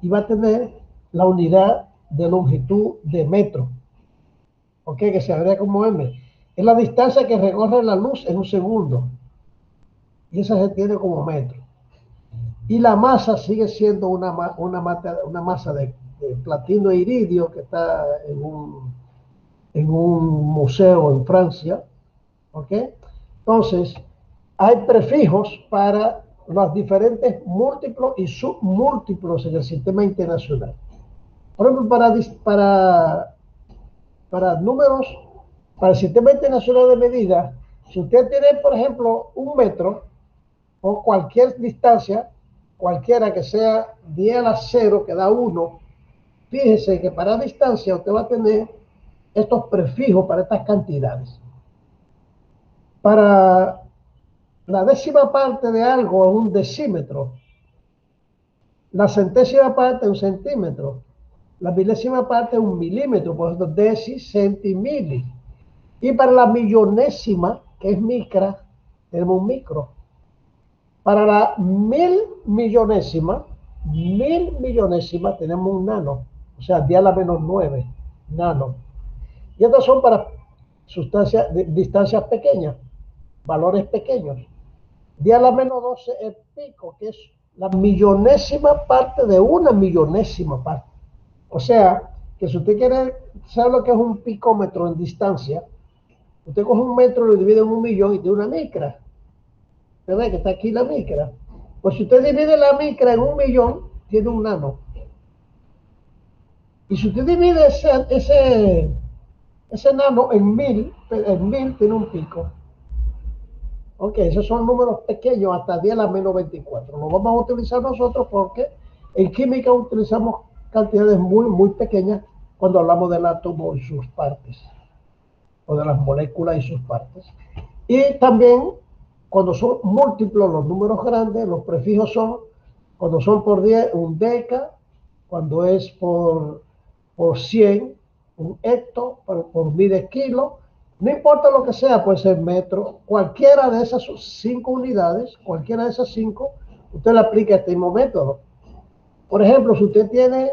y va a tener la unidad de longitud de metro. ¿Ok? Que se agrega como M. Es la distancia que recorre la luz en un segundo. Y esa se tiene como metro. Y la masa sigue siendo una masa de platino e iridio que está en un museo en Francia. ¿Ok? Entonces, hay prefijos para los diferentes múltiplos y submúltiplos en el sistema internacional. Por ejemplo, para números, para el sistema internacional de medida, si usted tiene, por ejemplo, 1 metro o cualquier distancia, cualquiera que sea 10 a la 0, que da 1, fíjese que para distancia usted va a tener estos prefijos para estas cantidades. Para la décima parte de algo es un decímetro, la centésima parte es un centímetro, la milésima parte es un milímetro, por eso deci, centimili. Y para la millonésima, que es micra, tenemos un micro. Para la mil millonésima tenemos un nano, o sea, 10 a la menos 9 nano. Y estas son para distancias pequeñas, valores pequeños. 10 a la menos 12 es pico, que es la millonésima parte de una millonésima parte. O sea, que si usted quiere saber lo que es un picómetro en distancia, usted coge un metro, lo divide en 1.000.000 y tiene una micra. ¿Usted ve que está aquí la micra? Pues si usted divide la micra en 1.000.000, tiene un nano. Y si usted divide ese nano en 1.000 tiene un pico. Ok, esos son números pequeños, hasta 10 a la menos 24. Lo vamos a utilizar nosotros porque en química utilizamos cantidades muy, muy pequeñas cuando hablamos del átomo y sus partes, o de las moléculas y sus partes. Y también, cuando son múltiplos los números grandes, los prefijos son, cuando son por 10, un deca, cuando es por 100, un hecto, por 1.000 kilos. No importa lo que sea, puede ser metro, cualquiera de esas 5 unidades, cualquiera de esas 5, usted le aplica este mismo método. Por ejemplo, si usted tiene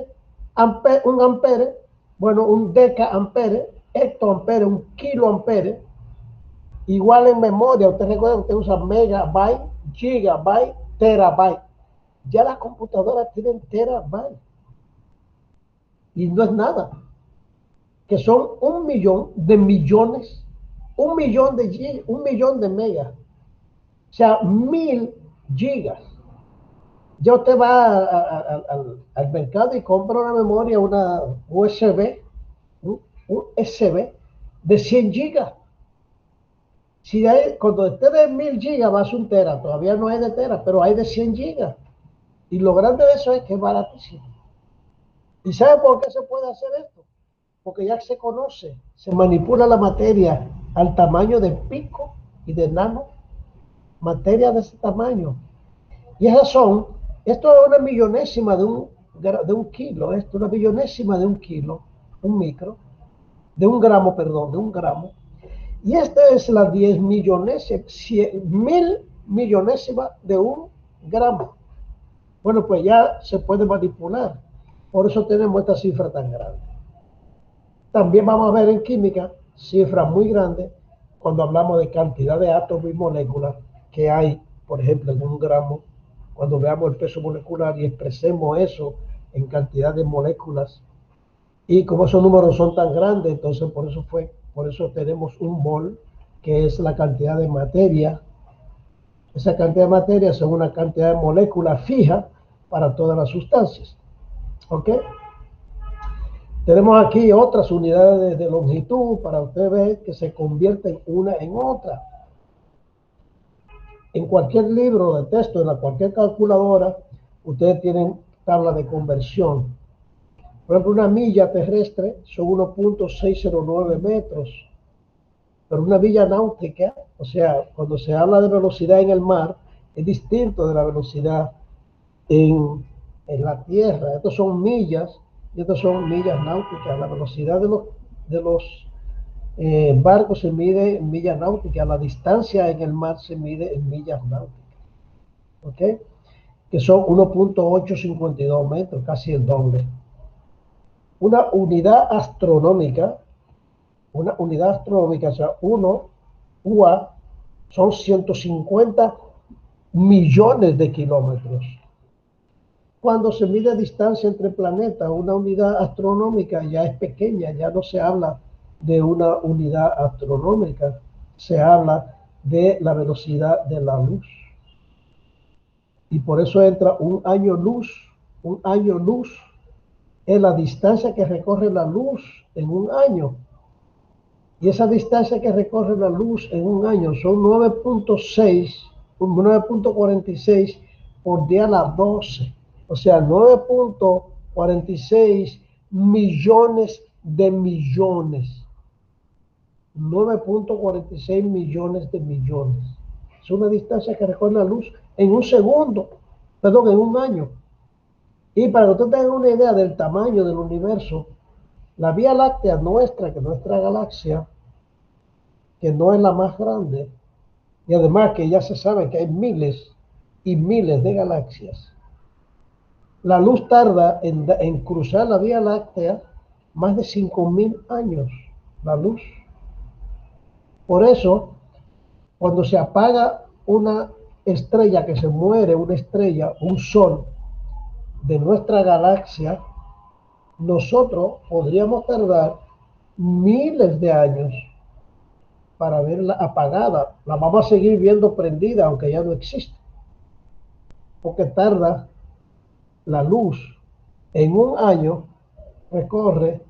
un ampere, bueno, un deca-ampere, hectoampere, un kiloampere, igual en memoria, usted recuerda que usted usa megabyte, gigabyte, terabyte. Ya las computadoras tienen terabyte. Y no es nada. Que son 1.000.000 de millones, 1.000.000 de megas. O sea, 1.000 gigas. Ya usted va al mercado y compra una memoria, una USB, un USB de 100 gigas. Cuando esté de 1000 gigas va a ser un tera, todavía no hay de tera, pero hay de 100 gigas. Y lo grande de eso es que es baratísimo. ¿Y sabe por qué se puede hacer esto? Porque ya se conoce, se manipula la materia al tamaño de pico y de nano, materia de ese tamaño. Y esas son, esto es una millonésima de un kilo, esto es una millonésima de un kilo, un micro, de un gramo, perdón, de un gramo. Y esta es la 10 millonésima, 1000 millonésima de un gramo. Bueno, pues ya se puede manipular. Por eso tenemos esta cifra tan grande. También vamos a ver en química cifras muy grandes cuando hablamos de cantidad de átomos y moléculas que hay, por ejemplo, en un gramo. Cuando veamos el peso molecular y expresemos eso en cantidad de moléculas. Y como esos números son tan grandes, entonces por eso tenemos un mol, que es la cantidad de materia. Esa cantidad de materia es una cantidad de moléculas fija para todas las sustancias. ¿Ok? Tenemos aquí otras unidades de longitud para usted ver que se convierten una en otra. En cualquier libro de texto, en cualquier calculadora, ustedes tienen tabla de conversión. Por ejemplo, una milla terrestre son 1.609 metros. Pero una milla náutica, o sea, cuando se habla de velocidad en el mar, es distinto de la velocidad en la tierra. Estos son millas y estas son millas náuticas. La velocidad de los barcos se mide en millas náuticas. La distancia en el mar se mide en millas náuticas. ¿Ok? Que son 1.852 metros, casi el doble. Una unidad astronómica, o sea, 1 UA, son 150 millones de kilómetros. Cuando se mide distancia entre planetas, una unidad astronómica ya es pequeña, ya no se habla de una unidad astronómica, se habla de la velocidad de la luz. Y por eso entra un año luz. Un año luz es la distancia que recorre la luz en un año. Y esa distancia que recorre la luz en un año son 9.46 por 10 a la 12. O sea, 9.46 millones de millones. 9.46 millones de millones. Es una distancia que recorre la luz en un segundo, perdón, en un año. Y para que ustedes tengan una idea del tamaño del universo, la Vía Láctea nuestra, que nuestra galaxia, que no es la más grande, y además que ya se sabe que hay miles y miles de galaxias, la luz tarda en cruzar la Vía Láctea más de 5.000 años, la luz. Por eso, cuando se apaga una estrella que se muere, una estrella, un sol de nuestra galaxia, nosotros podríamos tardar miles de años para verla apagada. La vamos a seguir viendo prendida, aunque ya no existe. Porque tarda la luz en un año, recorre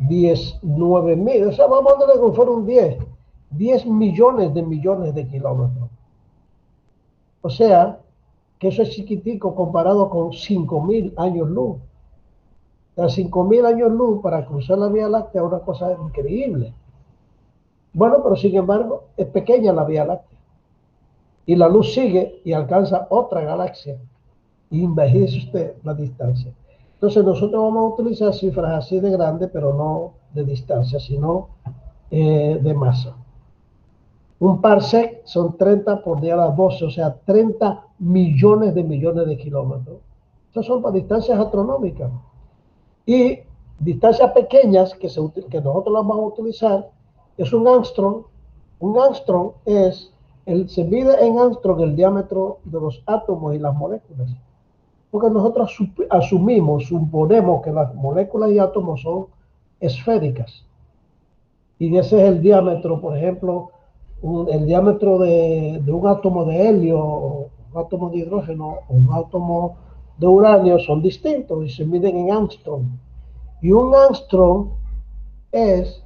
19.000, o sea, vamos a darle como fueron 10 millones de kilómetros. O sea, que eso es chiquitico comparado con 5.000 años luz. O sea, 5.000 años luz para cruzar la Vía Láctea es una cosa increíble. Bueno, pero sin embargo, es pequeña la Vía Láctea. Y la luz sigue y alcanza otra galaxia. Y imagínese usted la distancia. Entonces nosotros vamos a utilizar cifras así de grandes, pero no de distancia, sino de masa. Un parsec son 30 por 10 a la 12, o sea, 30 millones de kilómetros. Estas son para distancias astronómicas. Y distancias pequeñas que nosotros las vamos a utilizar es un angstrom. Un angstrom se mide en angstrom el diámetro de los átomos y las moléculas. Porque nosotros suponemos que las moléculas y átomos son esféricas. Y ese es el diámetro, por ejemplo, el diámetro de un átomo de helio, un átomo de hidrógeno, o un átomo de uranio son distintos y se miden en angstrom. Y un angstrom es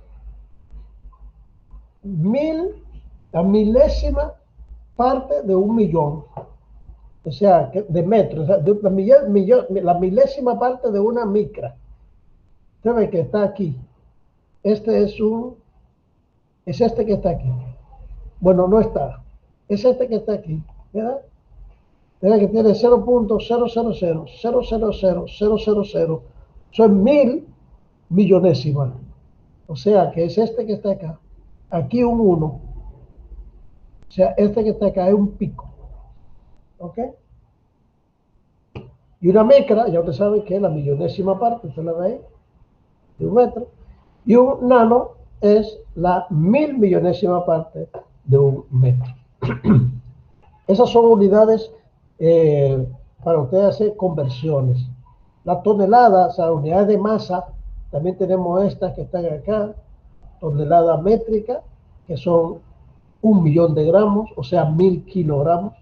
1000 La milésima parte de un millón, o sea, de metros, o sea, la milésima parte de una micra. Usted ve que está aquí. Este es este que está aquí. Bueno, no está. Es este que está aquí, ¿verdad? ¿Verdad? Que tiene 0.000000000. Son 1000 millonésimas. O sea, que es este que está acá. Aquí un 1. O sea, este que está acá es un pico. ¿Ok? Y una micra, ya usted sabe que es la millonésima parte, usted la ve ahí, de un metro. Y un nano es la 1000 millonésima parte de un metro. Esas son unidades para usted hacer conversiones. La tonelada, o sea, unidades de masa, también tenemos estas que están acá, tonelada métrica, que son 1.000.000 de gramos, o sea, 1000 kilogramos.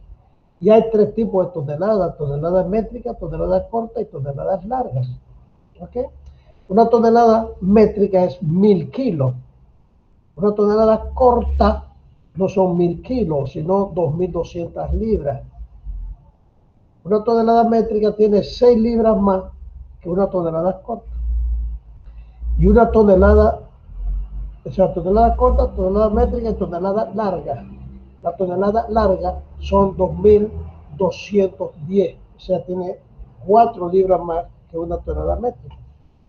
Y hay tres tipos de toneladas: toneladas métricas, toneladas cortas y toneladas largas. ¿Ok? Una tonelada métrica es 1000 kilos. Una tonelada corta no son 1000 kilos, sino 2200 libras. Una tonelada métrica tiene 6 libras más que una tonelada corta. Y una tonelada, o sea, tonelada corta, tonelada métrica y tonelada larga. La tonelada larga son 2210, o sea, tiene 4 libras más que una tonelada métrica.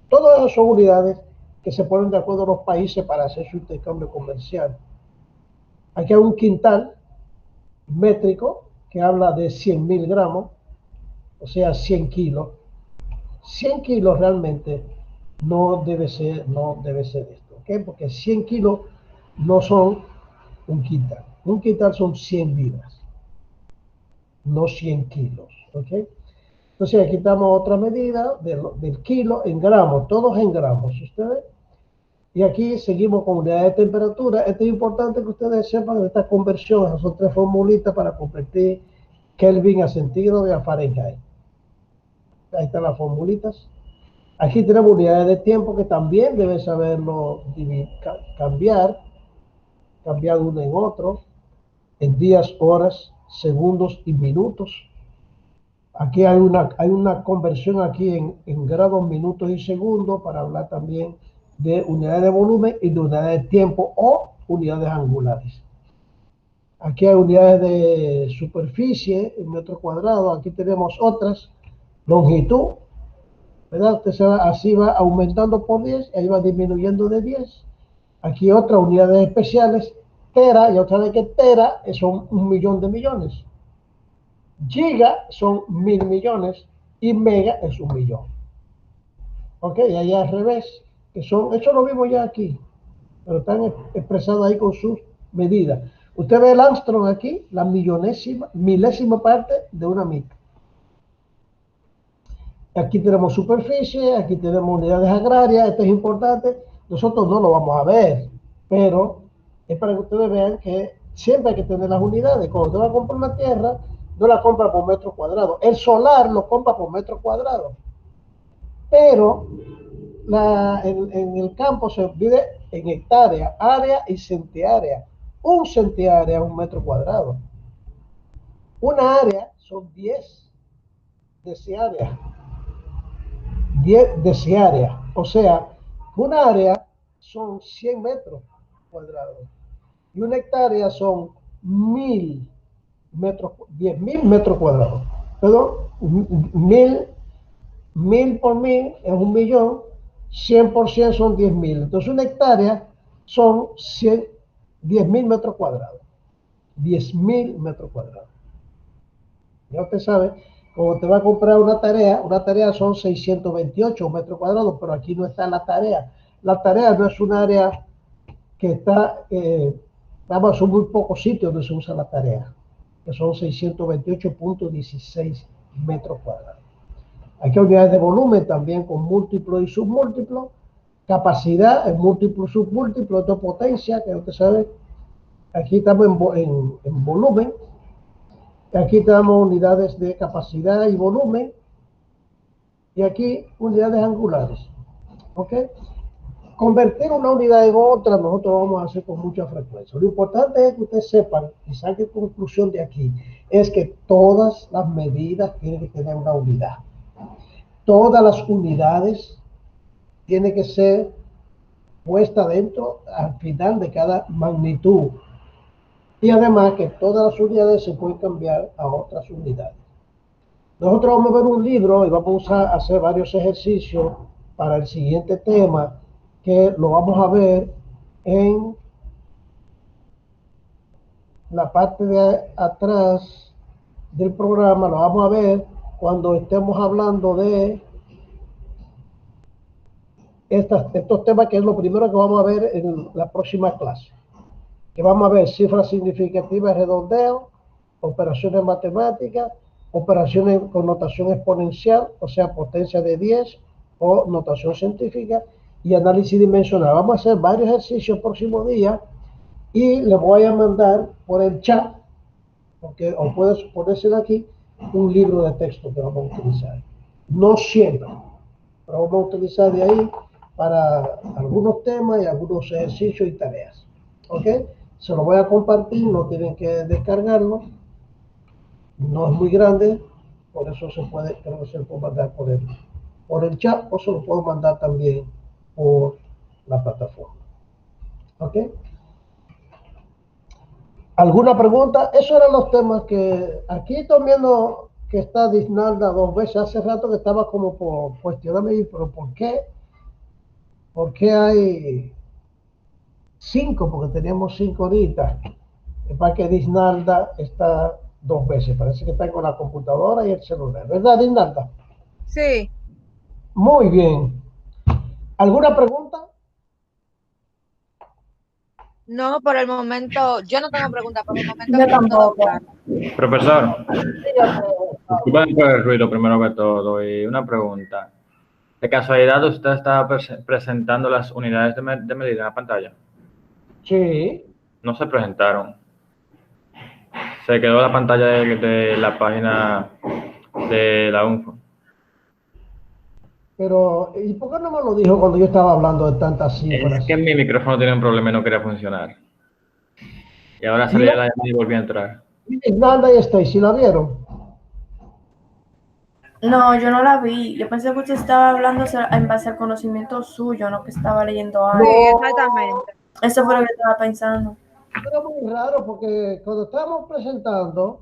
Todas esas son unidades que se ponen de acuerdo a los países para hacer su intercambio comercial. Aquí hay un quintal métrico que habla de 100.000 gramos, o sea, 100 kilos. 100 kilos realmente no debe ser esto, ¿ok? Porque 100 kilos no son un quintal. Un quintal son 100 libras, no 100 kilos, ¿ok? Entonces aquí estamos otra medida del kilo en gramos, todos en gramos, ¿ustedes? Y aquí seguimos con unidades de temperatura. Esto es importante que ustedes sepan de estas conversiones. Son tres formulitas para convertir Kelvin a centígrado y a Fahrenheit. Ahí están las formulitas. Aquí tenemos unidades de tiempo que también deben saberlo cambiar de uno en otro, en días, horas, segundos y minutos. Aquí hay una conversión aquí en grados, minutos y segundos para hablar también de unidades de volumen y de unidades de tiempo o unidades angulares. Aquí hay unidades de superficie en metro cuadrado. Aquí tenemos otras, longitud, ¿verdad? Así va aumentando por 10, ahí va disminuyendo de 10. Aquí otras unidades especiales, tera, ya otra vez que tera son 1.000.000 de millones. Giga son 1000 millones y mega es 1.000.000. Ok, y ahí al revés, eso lo vimos ya aquí, pero están expresados ahí con sus medidas. Usted ve el Armstrong aquí, la milésima parte de una micra. Aquí tenemos superficie, aquí tenemos unidades agrarias, esto es importante. Nosotros no lo vamos a ver, pero es para que ustedes vean que siempre hay que tener las unidades. Cuando usted va a comprar una tierra, no la compra por metro cuadrado. El solar lo compra por metro cuadrado. Pero en el campo se divide en hectárea, área y centiárea. Un centiárea es un metro cuadrado. Una área son 10 deciáreas. 10 deciáreas. O sea, una área son 100 metros cuadrados. Y una hectárea son 1000 metros, 10.000 metros cuadrados. Perdón, 1000 por 1000 es 1.000.000, 100 por 100 son 10.000. Entonces una hectárea son 10.000 metros cuadrados. 10.000 metros cuadrados. Ya usted sabe, como te va a comprar una tarea son 628 metros cuadrados, pero aquí no está la tarea. La tarea no es un área que está, son muy pocos sitios donde se usa la tarea, que son 628.16 metros cuadrados. Aquí hay unidades de volumen también con múltiplo y submúltiplo, capacidad en múltiplo y submúltiplo, esto es potencia, que usted sabe. Aquí estamos en volumen. Aquí tenemos unidades de capacidad y volumen. Y aquí unidades angulares. ¿Ok? convertir una unidad en otra, nosotros vamos a hacer con mucha frecuencia. Lo importante es que ustedes sepan y saquen conclusión de aquí, es que todas las medidas tienen que tener una unidad. Todas las unidades tienen que ser puestas dentro al final de cada magnitud. Y además que todas las unidades se pueden cambiar a otras unidades. Nosotros vamos a ver un libro y vamos a hacer varios ejercicios para el siguiente tema, que lo vamos a ver en la parte de atrás del programa. Lo vamos a ver cuando estemos hablando de estos temas, que es lo primero que vamos a ver en la próxima clase. Que vamos a ver cifras significativas, redondeo, operaciones matemáticas, operaciones con notación exponencial, o sea, potencia de 10 o notación científica, y análisis dimensional. Vamos a hacer varios ejercicios el próximo día y les voy a mandar por el chat, porque, o puedes ponérselo aquí, un libro de texto que vamos a utilizar. No siempre, pero vamos a utilizar de ahí para algunos temas y algunos ejercicios y tareas. ¿Ok? Se lo voy a compartir, no tienen que descargarlo. No es muy grande, por eso creo que se puede mandar por el chat, o se lo puedo mandar también por la plataforma. ¿Ok? ¿Alguna pregunta? Esos eran los temas que aquí estoy viendo que está Disnalda 2 veces. Hace rato que estaba como por cuestionarme, pero ¿por qué? ¿Por qué hay 5? Porque teníamos 5 ahorita. Es para que Disnalda está 2 veces. Parece que está con la computadora y el celular. ¿Verdad, Disnalda? Sí. Muy bien. ¿Alguna pregunta? No, por el momento, yo no tengo preguntas, por el momento Yo está todo tampoco. claro. Profesor, disculpen por el ruido primero que todo y una pregunta. ¿De casualidad usted estaba presentando las unidades de medida en la pantalla? Sí. No se presentaron. Se quedó la pantalla de la página de la UNFO. Pero, ¿y por qué no me lo dijo cuando yo estaba hablando de tantas cifras? Es que mi micrófono tiene un problema y no quería funcionar. Y ahora salí de la llamada y volví a entrar. Disnalda y Stacy, ¿la vieron? No, yo no la vi. Yo pensé que usted estaba hablando en base al conocimiento suyo, no que estaba leyendo algo. Sí, exactamente. Eso fue lo que estaba pensando. Pero muy raro porque cuando estábamos presentando,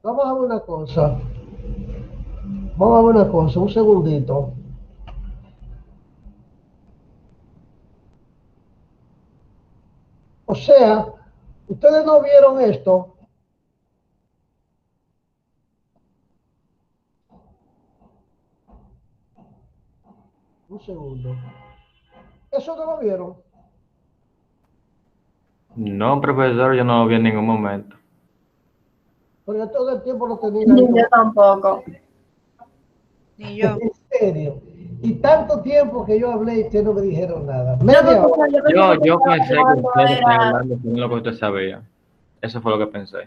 vamos a ver una cosa. Vamos a ver una cosa, un segundito. O sea, ustedes no vieron esto. Un segundo. ¿Eso no lo vieron? No, profesor, yo no lo vi en ningún momento. Porque yo todo el tiempo lo tenía Ni ahí. yo tampoco. Ni yo. En serio. Y tanto tiempo que yo hablé y ustedes no me dijeron nada. No, Media hora. profesor, yo pensé que Yo usted pensé que estaba ustedes hablando estaban era... hablando según lo que usted sabía. Eso fue lo que pensé.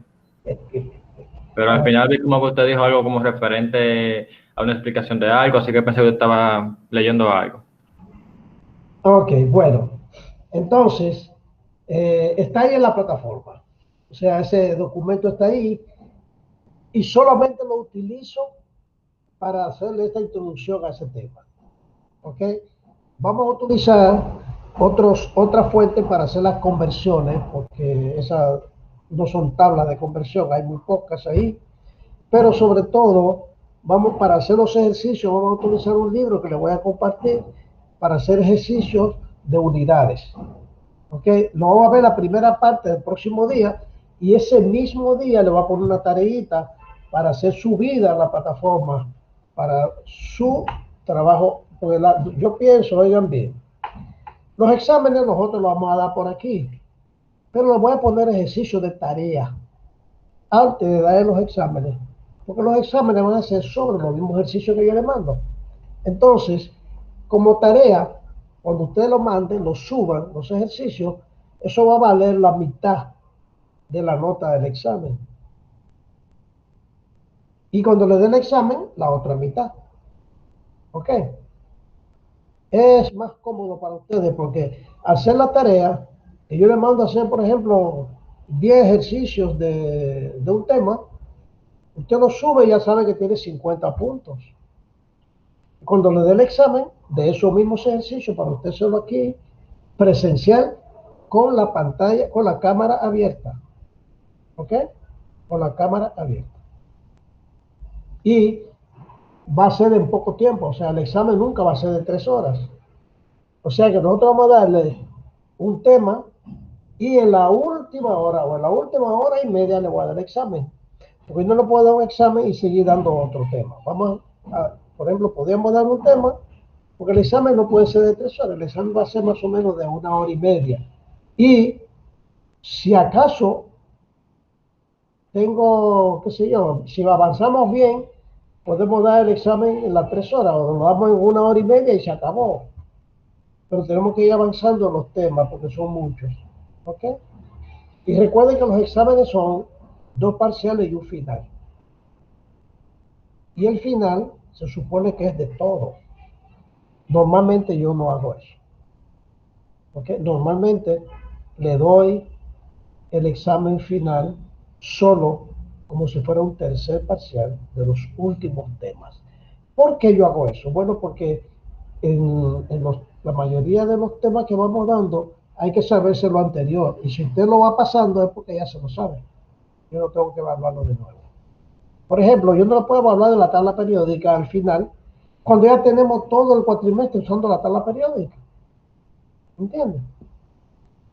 Pero al final vi como que usted dijo algo como referente a una explicación de algo, así que pensé que usted estaba leyendo algo. Ok, bueno. Entonces, está ahí en la plataforma. O sea, ese documento está ahí y solamente lo utilizo para hacerle esta introducción a ese tema. ¿Ok? Vamos a utilizar otras fuentes para hacer las conversiones, porque esas no son tablas de conversión, hay muy pocas ahí. Pero sobre todo, para hacer los ejercicios, vamos a utilizar un libro que les voy a compartir para hacer ejercicios de unidades. ¿Ok? Lo vamos a ver la primera parte del próximo día y ese mismo día le voy a poner una tareita para hacer subida a la plataforma para su trabajo. Porque yo pienso, oigan bien, los exámenes nosotros los vamos a dar por aquí, pero les voy a poner ejercicios de tarea antes de dar los exámenes, porque los exámenes van a ser sobre los mismos ejercicios que yo les mando. Entonces, como tarea, cuando ustedes lo manden, lo suban, los ejercicios, eso va a valer la mitad de la nota del examen. Y cuando le den el examen, la otra mitad. ¿Ok? es más cómodo para ustedes porque hacer la tarea, que yo les mando a hacer, por ejemplo, 10 ejercicios de un tema, usted lo sube y ya sabe que tiene 50 puntos. Cuando le dé el examen de esos mismos ejercicios, para usted hacerlo aquí, presencial, con la pantalla, con la cámara abierta. ¿Ok? Con la cámara abierta. Y va a ser en poco tiempo, o sea, el examen nunca va a ser de 3 horas. O sea que nosotros vamos a darle un tema y en la última hora o en la última hora y media le voy a dar el examen. Porque no le puedo dar un examen y seguir dando otro tema. Vamos a, por ejemplo, podríamos dar un tema, porque el examen no puede ser de 3 horas, el examen va a ser más o menos de 1 hora y media. Y si acaso tengo, qué sé yo, si avanzamos bien, podemos dar el examen en las 3 horas, o lo damos en 1 hora y media y se acabó. Pero tenemos que ir avanzando en los temas porque son muchos. ¿Ok? Y recuerden que los exámenes son 2 parciales y un final. Y el final se supone que es de todo. Normalmente yo no hago eso. ¿Ok? Normalmente le doy el examen final solo como si fuera un tercer parcial de los últimos temas. ¿Por qué yo hago eso? Bueno, porque la mayoría de los temas que vamos dando hay que saberse lo anterior. Y si usted lo va pasando es porque ya se lo sabe. Yo no tengo que evaluarlo de nuevo. Por ejemplo, yo no le puedo hablar de la tabla periódica al final cuando ya tenemos todo el cuatrimestre usando la tabla periódica. ¿Entiendes?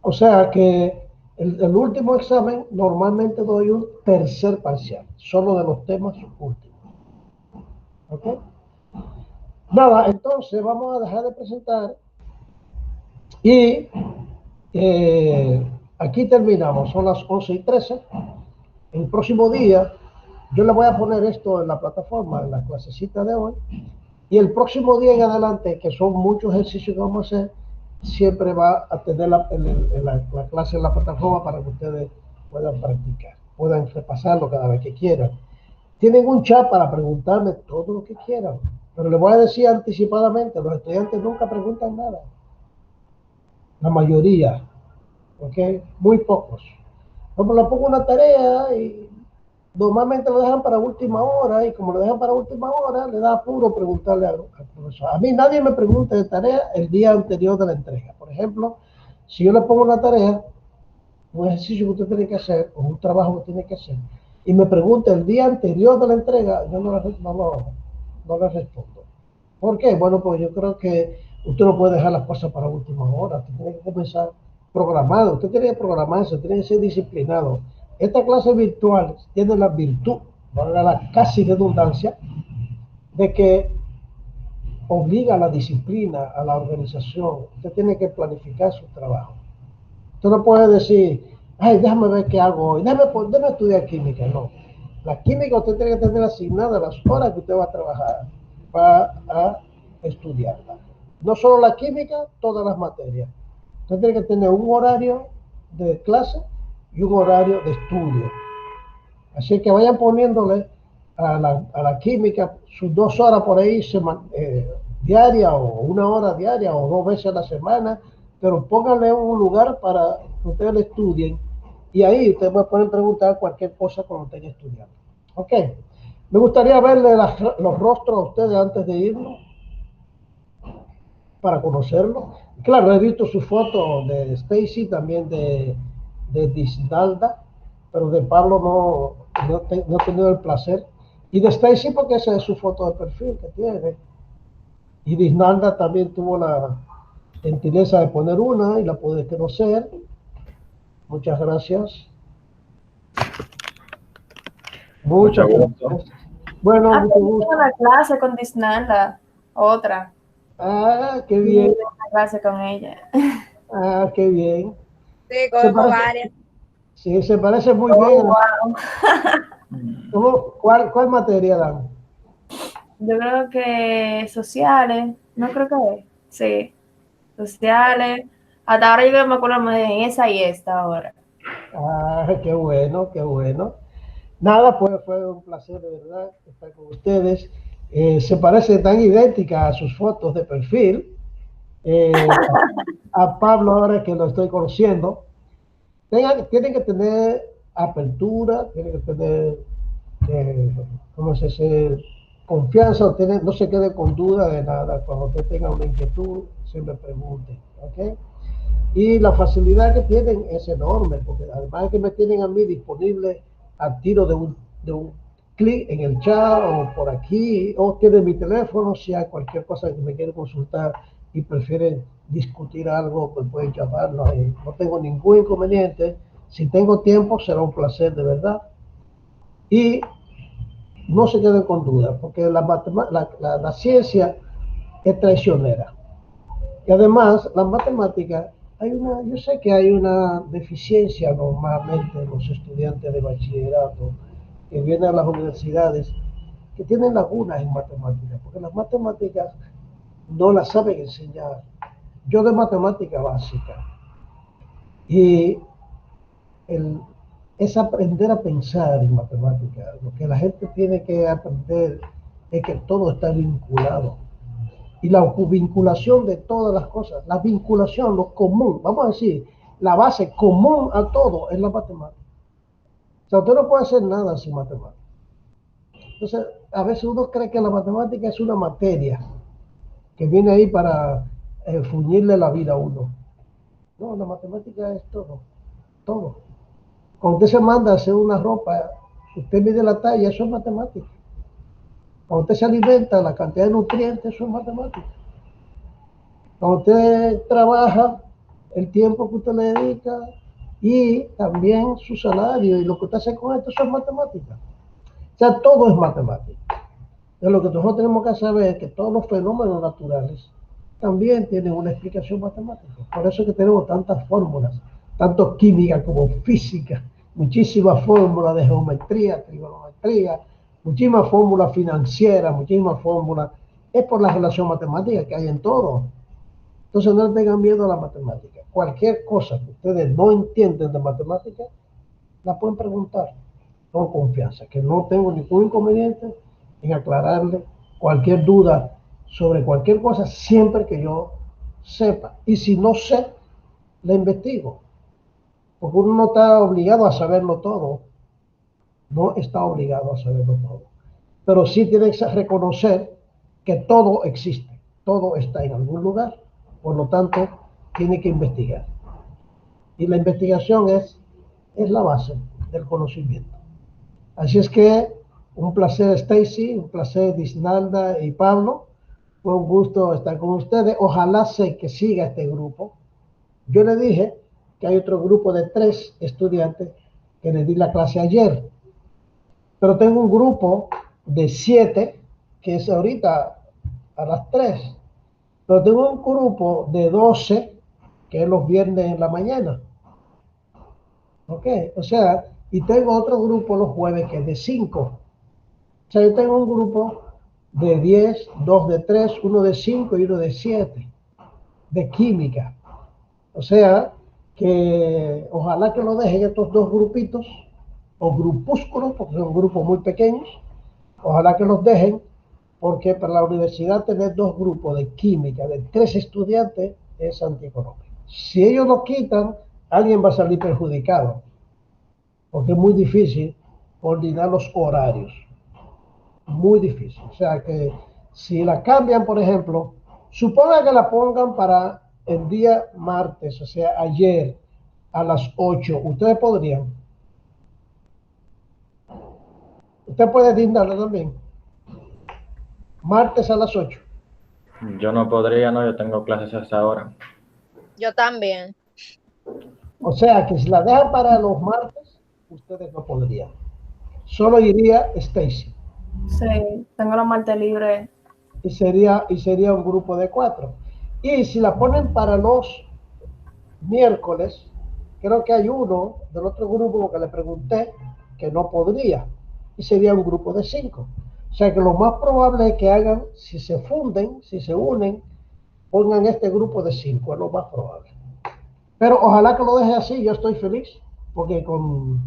O sea que el último examen normalmente doy un tercer parcial, solo de los temas últimos. ¿Ok? Nada, entonces vamos a dejar de presentar y aquí terminamos, son las 11:13. El próximo día yo le voy a poner esto en la plataforma, en la clasecita de hoy, y el próximo día en adelante, que son muchos ejercicios que vamos a hacer, siempre va a tener la clase en la plataforma para que ustedes puedan practicar, puedan repasarlo cada vez que quieran. Tienen un chat para preguntarme todo lo que quieran, pero les voy a decir anticipadamente, los estudiantes nunca preguntan nada. La mayoría, ¿ok? Muy pocos. Como le pongo una tarea y normalmente lo dejan para última hora y como lo dejan para última hora, le da apuro preguntarle al profesor. A mí nadie me pregunta de tarea el día anterior de la entrega. Por ejemplo, si yo le pongo una tarea, un ejercicio que usted tiene que hacer o un trabajo que tiene que hacer, y me pregunta el día anterior de la entrega, yo no le respondo. ¿Por qué? Bueno, pues yo creo que usted no puede dejar las cosas para última hora, usted tiene que comenzar programado, usted tiene que programarse, tiene que ser disciplinado. Esta clase virtual tiene la virtud, valga la casi redundancia, de que obliga a la disciplina, a la organización. Usted tiene que planificar su trabajo. Usted no puede decir, ay, déjame ver qué hago hoy, déjame estudiar química. No. La química usted tiene que tener asignada las horas que usted va a trabajar, va a estudiarla. No solo la química, todas las materias. Usted tiene que tener un horario de clase y un horario de estudio. Así que vayan poniéndole a la química sus 2 horas por ahí diaria o 1 hora diaria o 2 veces a la semana, pero pónganle un lugar para que ustedes le estudien y ahí ustedes me pueden preguntar cualquier cosa cuando estén estudiando. Ok, me gustaría verle los rostros a ustedes antes de irnos para conocerlos. Claro, he visto su foto de Stacy, también de Disnalda, pero de Pablo no he tenido el placer. Y de Stacy porque esa es su foto de perfil que tiene. Y Disnalda también tuvo la gentileza de poner una y la pude conocer. Muchas gracias. Muchas gracias. Bueno, mucho gusto. Una clase con Disneyland, otra. Ah, qué bien. Una clase con ella. Ah, qué bien. Sí, como varias. Sí, se parece muy bien. Wow. ¿Cuál materia dan? Yo creo que sociales, no creo que sí, sociales. Hasta ahora yo me acuerdo más en esa y esta ahora. Ah, qué bueno, qué bueno. Nada, pues fue un placer de verdad estar con ustedes. Se parece tan idéntica a sus fotos de perfil. eh, a Pablo ahora que lo estoy conociendo. Tienen que tener apertura, tienen que tener, ¿cómo se dice? Confianza, no se quede con duda de nada. Cuando usted tenga una inquietud, siempre pregunte, ¿ok? Y la facilidad que tienen es enorme, porque además de que me tienen a mí disponible a tiro de un clic en el chat o por aquí, o tienen mi teléfono, si hay cualquier cosa que me quieren consultar y prefieren discutir algo, pues pueden llamarlo. No tengo ningún inconveniente. Si tengo tiempo, será un placer de verdad. Y no se queden con dudas, porque la ciencia es traicionera. Y además, la matemática, yo sé que hay una deficiencia normalmente en los estudiantes de bachillerato que vienen a las universidades que tienen lagunas en matemáticas, porque las matemáticas no las saben enseñar. Yo de matemática básica, y es aprender a pensar en matemáticas. Lo que la gente tiene que aprender es que todo está vinculado. Y la vinculación de todas las cosas, la vinculación, lo común, vamos a decir, la base común a todo es la matemática. O sea, usted no puede hacer nada sin matemática. Entonces, a veces uno cree que la matemática es una materia que viene ahí para fuñirle la vida a uno. No, la matemática es todo, todo. Cuando usted se manda a hacer una ropa, usted mide la talla, eso es matemática. Cuando usted se alimenta, la cantidad de nutrientes, eso es matemática. Cuando usted trabaja, el tiempo que usted le dedica y también su salario y lo que usted hace con esto, eso es matemática. O sea, todo es matemática. Entonces, lo que nosotros tenemos que saber es que todos los fenómenos naturales también tienen una explicación matemática. Por eso es que tenemos tantas fórmulas, tanto química como física, muchísimas fórmulas de geometría, trigonometría, muchísimas fórmulas financieras, muchísimas fórmulas. Es por la relación matemática que hay en todo. Entonces no le tengan miedo a la matemática. Cualquier cosa que ustedes no entienden de matemática, la pueden preguntar con confianza, que no tengo ningún inconveniente en aclararle cualquier duda sobre cualquier cosa siempre que yo sepa. Y si no sé, la investigo. Porque uno no está obligado a saberlo todo. No está obligado a saberlo todo. Pero sí tiene que reconocer que todo existe. Todo está en algún lugar. Por lo tanto, tiene que investigar. Y la investigación es la base del conocimiento. Así es que un placer, Stacy, un placer, Disnalda y Pablo. Fue un gusto estar con ustedes. Ojalá sé que siga este grupo. Yo le dije que hay otro grupo de 3 estudiantes que le di la clase ayer. Pero tengo un grupo de 7 que es ahorita a las 3. Pero tengo un grupo de 12 que es los viernes en la mañana. ¿Ok? O sea, y tengo otro grupo los jueves que es de 5. O sea, yo tengo un grupo de 10, 2 de 3, uno de 5 y uno de 7 de química. O sea, que ojalá que lo dejen estos 2 grupitos o grupúsculos, porque son grupos muy pequeños. Ojalá que los dejen, porque para la universidad tener 2 grupos de química de 3 estudiantes es antieconómico. Si ellos lo quitan, alguien va a salir perjudicado, porque es muy difícil coordinar los horarios. Muy difícil. O sea que si la cambian, por ejemplo, suponga que la pongan para el día martes, o sea, ayer a las 8, ustedes podrían. Usted puede dignarle también. Martes a las 8. Yo no podría, no, yo tengo clases a esa hora. Yo también. O sea que si la dejan para los martes, ustedes no podrían. Solo iría Stacy. Sí, tengo la martes libre. Y sería un grupo de 4. Y si la ponen para los miércoles, creo que hay uno del otro grupo que le pregunté que no podría. Y sería un grupo de 5. O sea que lo más probable es que hagan, si se funden, si se unen, pongan este grupo de 5, es lo más probable. Pero ojalá que lo deje así, yo estoy feliz, porque con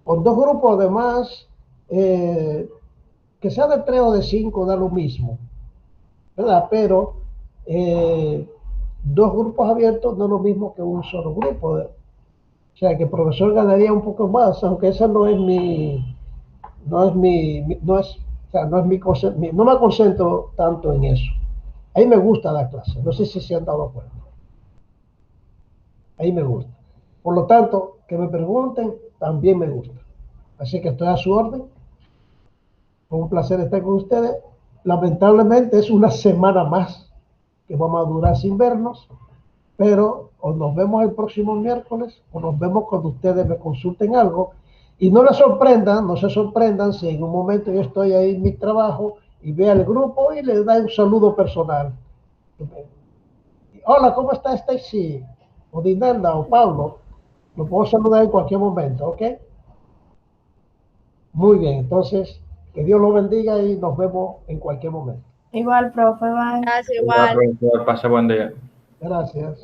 2 grupos además, que sea de 3 o de 5 da lo mismo, ¿verdad? Pero 2 grupos abiertos no es lo mismo que un solo grupo. O sea, que el profesor ganaría un poco más, aunque esa no es no es, o sea, no es no me concentro tanto en eso. Ahí me gusta la clase, no sé si se han dado cuenta. Ahí me gusta. Por lo tanto, que me pregunten, también me gusta. Así que estoy a su orden. Fue un placer estar con ustedes. Lamentablemente es una semana más que vamos a durar sin vernos, pero o nos vemos el próximo miércoles o nos vemos cuando ustedes me consulten algo. Y no les sorprendan, no se sorprendan si en un momento yo estoy ahí en mi trabajo y veo al grupo y les da un saludo personal. Hola, ¿cómo está Stacy? O Dinanda o Pablo. Lo puedo saludar en cualquier momento, ¿ok? Muy bien, entonces, que Dios lo bendiga y nos vemos en cualquier momento. Igual, profe, bye. Gracias, Igual, igual. profesor, pase buen día. Gracias.